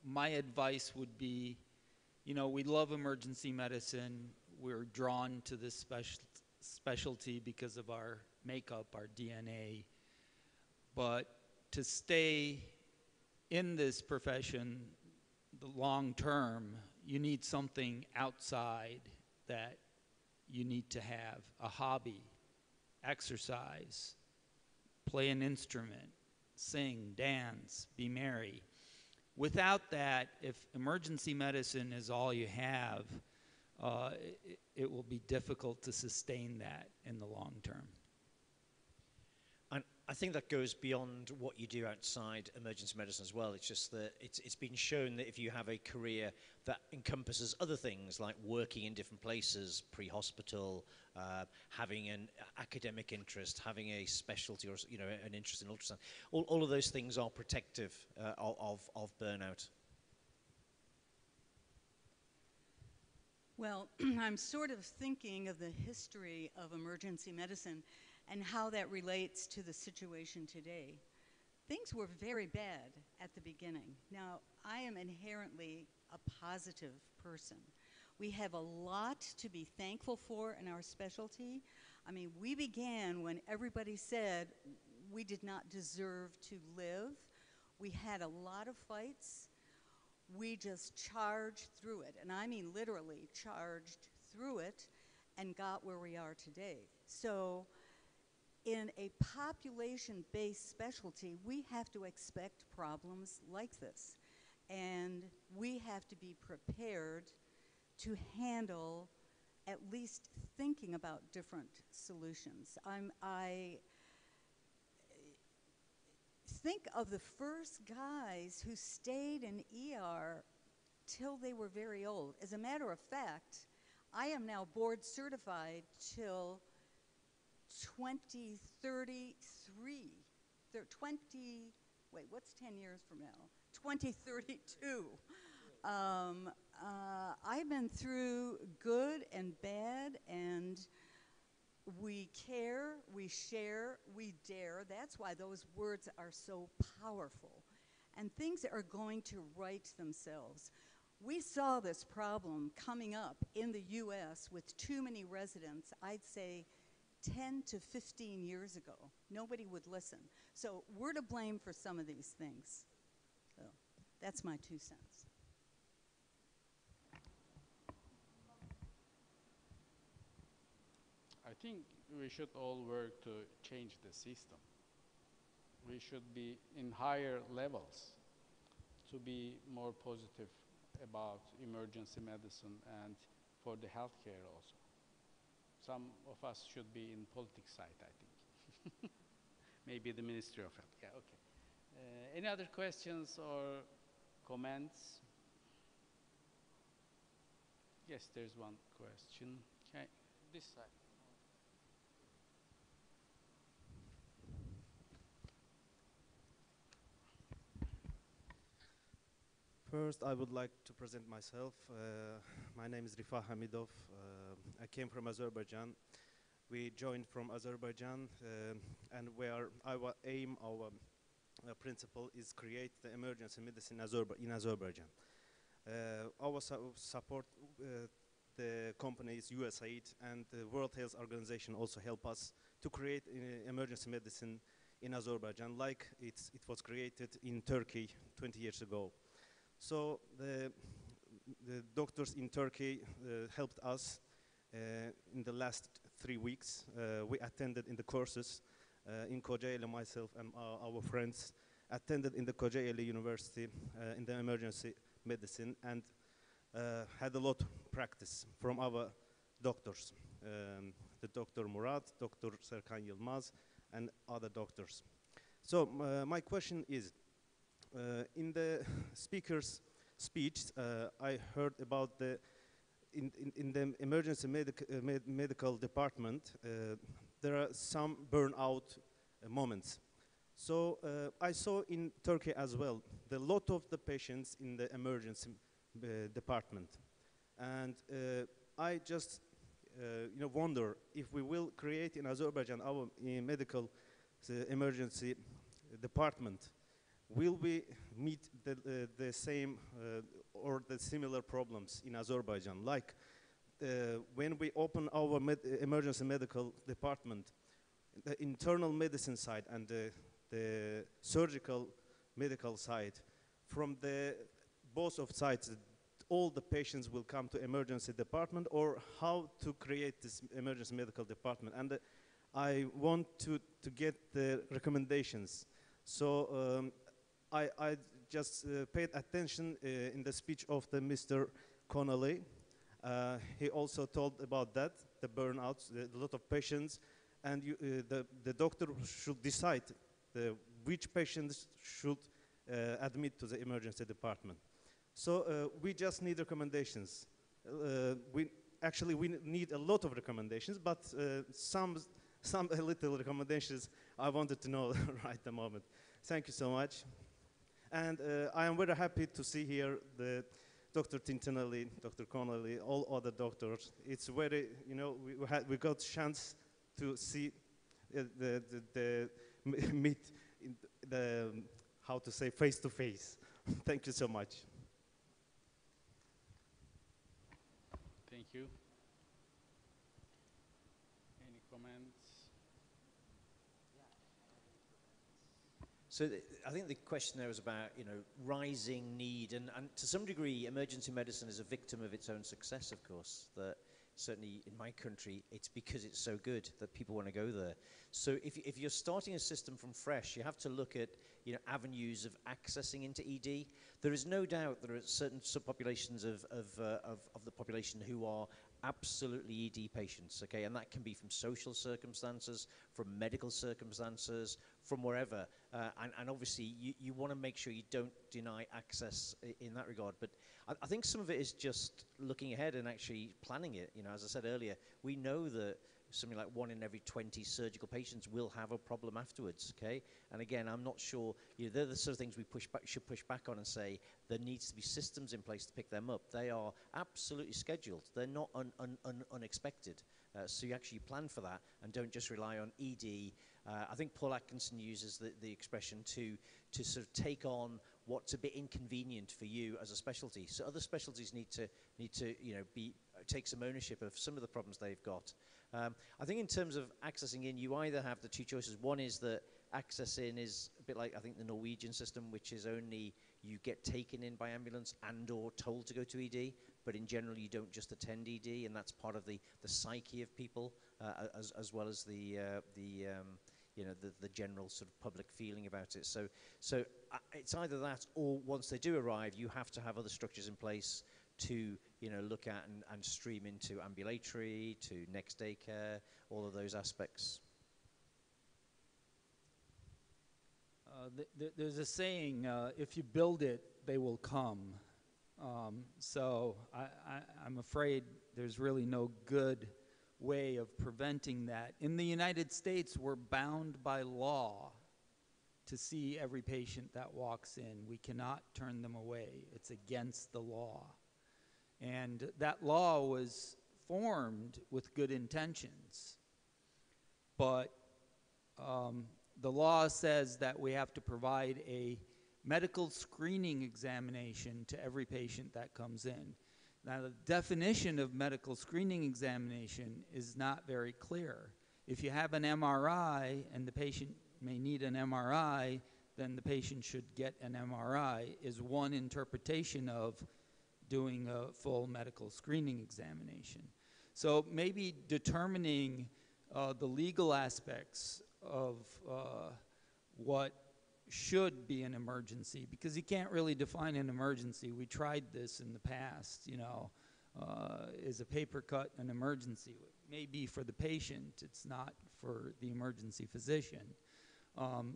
[SPEAKER 4] My advice would be, you know, we love emergency medicine. We're drawn to this specialty because of our makeup, our DNA. But to stay in this profession the long term, you need something outside that you need to have, a hobby, exercise, play an instrument, sing, dance, be merry. Without that, if emergency medicine is all you have, it will be difficult to sustain that in the long term.
[SPEAKER 11] And I think that goes beyond what you do outside emergency medicine as well. It's just that it's been shown that if you have a career that encompasses other things like working in different places, pre-hospital, having an academic interest, having a specialty or an interest in ultrasound, all of those things are protective of burnout.
[SPEAKER 8] Well, I'm sort of thinking of the history of emergency medicine and how that relates to the situation today. Things were very bad at the beginning. Now, I am inherently a positive person. We have a lot to be thankful for in our specialty. I mean, we began when everybody said we did not deserve to live. We had a lot of fights. We just charged through it, and I mean literally charged through it and got where we are today. So in a population-based specialty, we have to expect problems like this, and we have to be prepared to handle at least thinking about different solutions. I think of the first guys who stayed in ER till they were very old. As a matter of fact, I am now board certified till 2033. Wait, what's 10 years from now? 2032. I've been through good and bad, and we care, we share, we dare. That's why those words are so powerful. And things are going to right themselves. We saw this problem coming up in the US with too many residents, I'd say 10 to 15 years ago. Nobody would listen. So we're to blame for some of these things. So that's my 2 cents.
[SPEAKER 9] I think we should all work to change the system. We should be in higher levels to be more positive about emergency medicine and for the healthcare also. Some of us should be in politics side, I think. Maybe the Ministry of Health. Yeah, okay. Any other questions or comments? Yes, there's one question. Okay, this side.
[SPEAKER 14] First, I would like to present myself. My name is Rifa Hamidov. I came from Azerbaijan. We joined from Azerbaijan, and our aim, our principle is create the emergency medicine in Azerbaijan. Our support, the company is USAID, and the World Health Organization also help us to create emergency medicine in Azerbaijan, like it was created in Turkey 20 years ago. So the doctors in Turkey helped us in the last 3 weeks. We attended in the courses in Kocaeli, myself and our friends attended in the Kocaeli University in the emergency medicine, and had a lot of practice from our doctors, the Dr. Murat, Dr. Serkan Yılmaz, and other doctors. So my question is, in the speaker's speech, I heard about in the emergency medical department, there are some burnout moments. So I saw in Turkey as well, a lot of the patients in the emergency department. And I just wonder if we will create in Azerbaijan our medical emergency department, will we meet the same or the similar problems in Azerbaijan? Like when we open our emergency medical department, the internal medicine side and the surgical medical side, from both of sides, all the patients will come to emergency department, or how to create this emergency medical department? And I want to get the recommendations. So I just paid attention in the speech of the Mr. Connolly. He also told about that, the burnouts, a lot of patients, and the doctor should decide which patients should admit to the emergency department. So we just need recommendations. We need a lot of recommendations, but some little recommendations I wanted to know right at the moment. Thank you so much. And I am very happy to see here the Dr. Tintinelli, Dr. Connolly, all other doctors. It's very, we got chance to see meet how to say, face to face. Thank you so much.
[SPEAKER 9] Thank you. Any comments?
[SPEAKER 11] So I think the question there was about, rising need, and to some degree, emergency medicine is a victim of its own success, of course. That certainly in my country, it's because it's so good that people want to go there. So if you're starting a system from fresh, you have to look at avenues of accessing into ED. There is no doubt there are certain subpopulations of the population who are absolutely ED patients, okay? And that can be from social circumstances, from medical circumstances, from wherever. And obviously, you want to make sure you don't deny access in that regard. But I think some of it is just looking ahead and actually planning it. As I said earlier, we know that something like 1 in every 20 surgical patients will have a problem afterwards, okay? And again, I'm not sure, they're the sort of things we should push back on and say there needs to be systems in place to pick them up. They are absolutely scheduled. They're not unexpected. So you actually plan for that and don't just rely on ED. I think Paul Atkinson uses the expression to sort of take on what's a bit inconvenient for you as a specialty. So other specialties need to take some ownership of some of the problems they've got. I think in terms of accessing in, you either have the two choices. One is that access in is a bit like, I think, the Norwegian system, which is only you get taken in by ambulance and or told to go to ED, but in general you don't just attend ED, and that's part of the psyche of people as well as the general sort of public feeling about it. So it's either that, or once they do arrive, you have to have other structures in place to look at and stream into ambulatory, to next day care, all of those aspects.
[SPEAKER 4] There's a saying, if you build it, they will come. So I'm afraid there's really no good way of preventing that. In the United States, we're bound by law to see every patient that walks in. We cannot turn them away. It's against the law. And that law was formed with good intentions. But the law says that we have to provide a medical screening examination to every patient that comes in. Now, the definition of medical screening examination is not very clear. If you have an MRI and the patient may need an MRI, then the patient should get an MRI, is one interpretation of doing a full medical screening examination. So maybe determining the legal aspects of what should be an emergency, because you can't really define an emergency. We tried this in the past, you know. Is a paper cut an emergency? It may be for the patient, it's not for the emergency physician.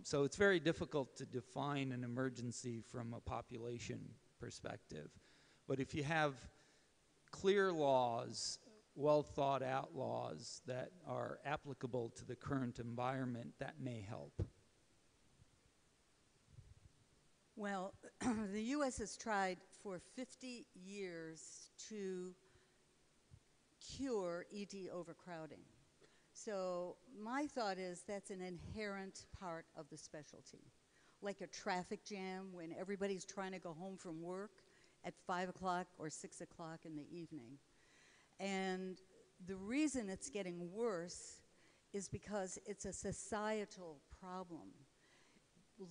[SPEAKER 4] So it's very difficult to define an emergency from a population perspective. But if you have clear laws, well thought out laws that are applicable to the current environment, that may help.
[SPEAKER 10] Well, the U.S. has tried for 50 years to cure ED overcrowding. So my thought is that's an inherent part of the specialty. Like a traffic jam when everybody's trying to go home from work at 5 o'clock or 6 o'clock in the evening. And the reason it's getting worse is because it's a societal problem.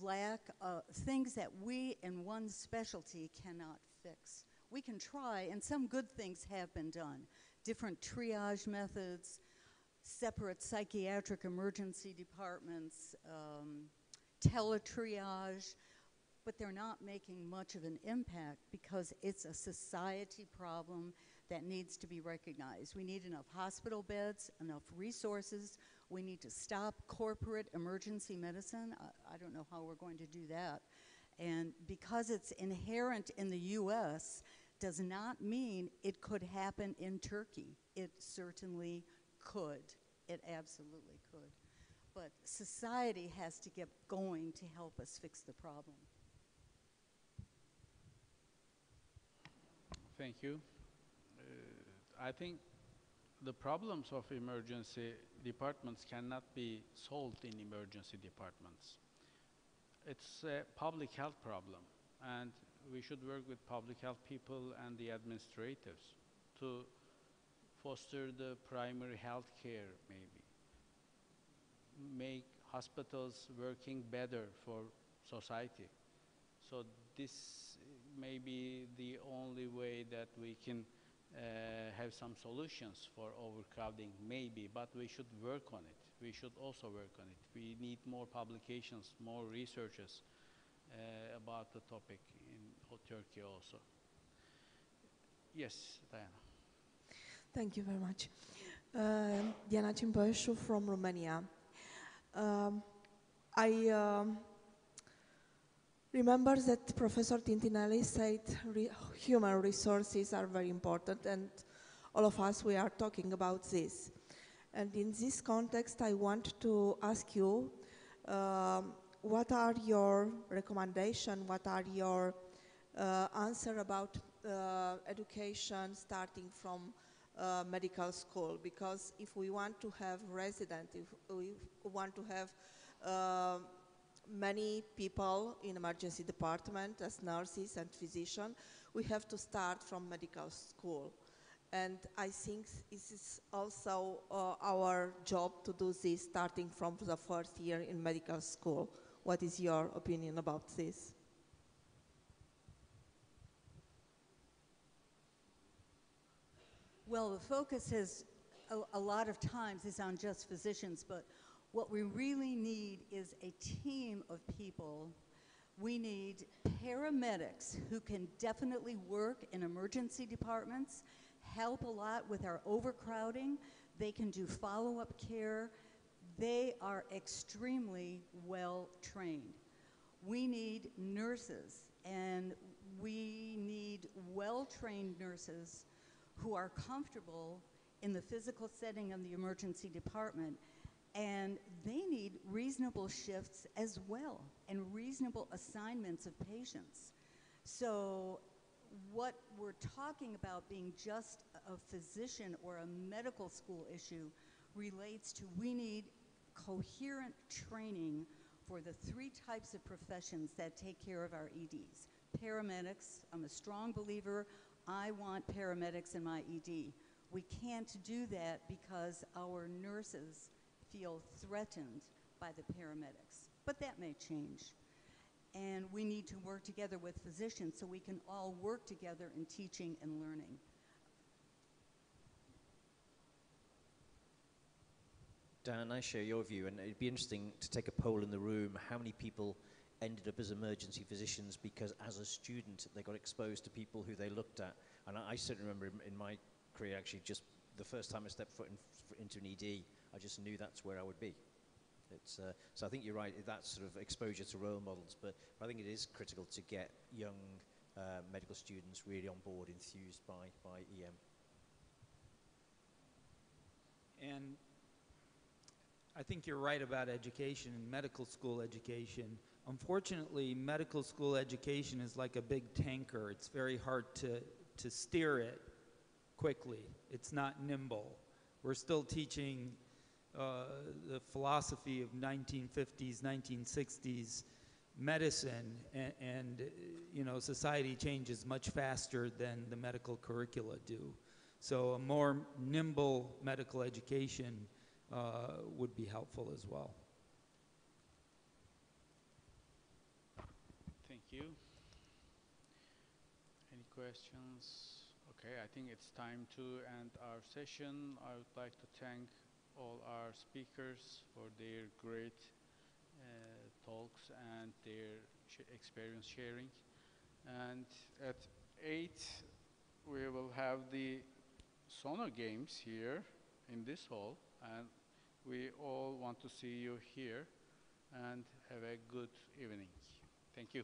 [SPEAKER 10] Lack of things that we in one specialty cannot fix. We can try, and some good things have been done. Different triage methods, separate psychiatric emergency departments, teletriage, but they're not making much of an impact because it's a society problem that needs to be recognized. We need enough hospital beds, enough resources. We need to stop corporate emergency medicine. I don't know how we're going to do that. And because it's inherent in the US does not mean it could happen in Turkey. It certainly could. It absolutely could. But society has to get going to help us fix the problem.
[SPEAKER 9] Thank you. I think the problems of emergency departments cannot be solved in emergency departments. It's a public health problem, and we should work with public health people and the administrators to foster the primary health care, maybe. Make hospitals working better for society. So this may be the only way that we can have some solutions for overcrowding, maybe, but we should work on it. We should also work on it. We need more publications, more researchers about the topic in Turkey also. Yes, Diana.
[SPEAKER 15] Thank you very much. Diana Cimbășu from Romania. I remember that Professor Tintinelli said human resources are very important, and all of us, we are talking about this. And in this context, I want to ask you, what are your recommendations, what are your answer about education starting from medical school? Because if we want to have residents, if we want to have many people in emergency department as nurses and physicians, we have to start from medical school. And I think this is also our job to do this starting from the first year in medical school. What is your opinion about this?
[SPEAKER 10] Well, the focus has a lot of times is on just physicians, but what we really need is a team of people. We need paramedics who can definitely work in emergency departments, help a lot with our overcrowding. They can do follow-up care. They are extremely well trained. We need nurses, and we need well-trained nurses who are comfortable in the physical setting of the emergency department
[SPEAKER 16] And they need reasonable shifts as well and reasonable assignments of patients. So what we're talking about being just a physician or a medical school issue relates to we need coherent training for the 3 types of professions that take care of our EDs. Paramedics, I'm a strong believer, I want paramedics in my ED. We can't do that because our nurses feel threatened by the paramedics, but that may change. And we need to work together with physicians so we can all work together in teaching and learning.
[SPEAKER 11] Dan, I share your view, and it'd be interesting to take a poll in the room. How many people ended up as emergency physicians because as a student they got exposed to people who they looked at? And I certainly remember in my career, actually, just the first time I stepped foot into an ED, I just knew that's where I would be. It's, so I think you're right, that sort of exposure to role models, but I think it is critical to get young medical students really on board, enthused by EM.
[SPEAKER 4] And I think you're right about education and medical school education. Unfortunately, medical school education is like a big tanker. It's very hard to steer it quickly. It's not nimble. We're still teaching the philosophy of 1950s, 1960s medicine, and you know, society changes much faster than the medical curricula do. So a more nimble medical education would be helpful as well.
[SPEAKER 9] Thank you. Any questions? Okay, I think it's time to end our session. I would like to thank all our speakers for their great talks and their experience sharing. And at 8, we will have the Sono Games here in this hall, and we all want to see you here, and have a good evening. Thank you.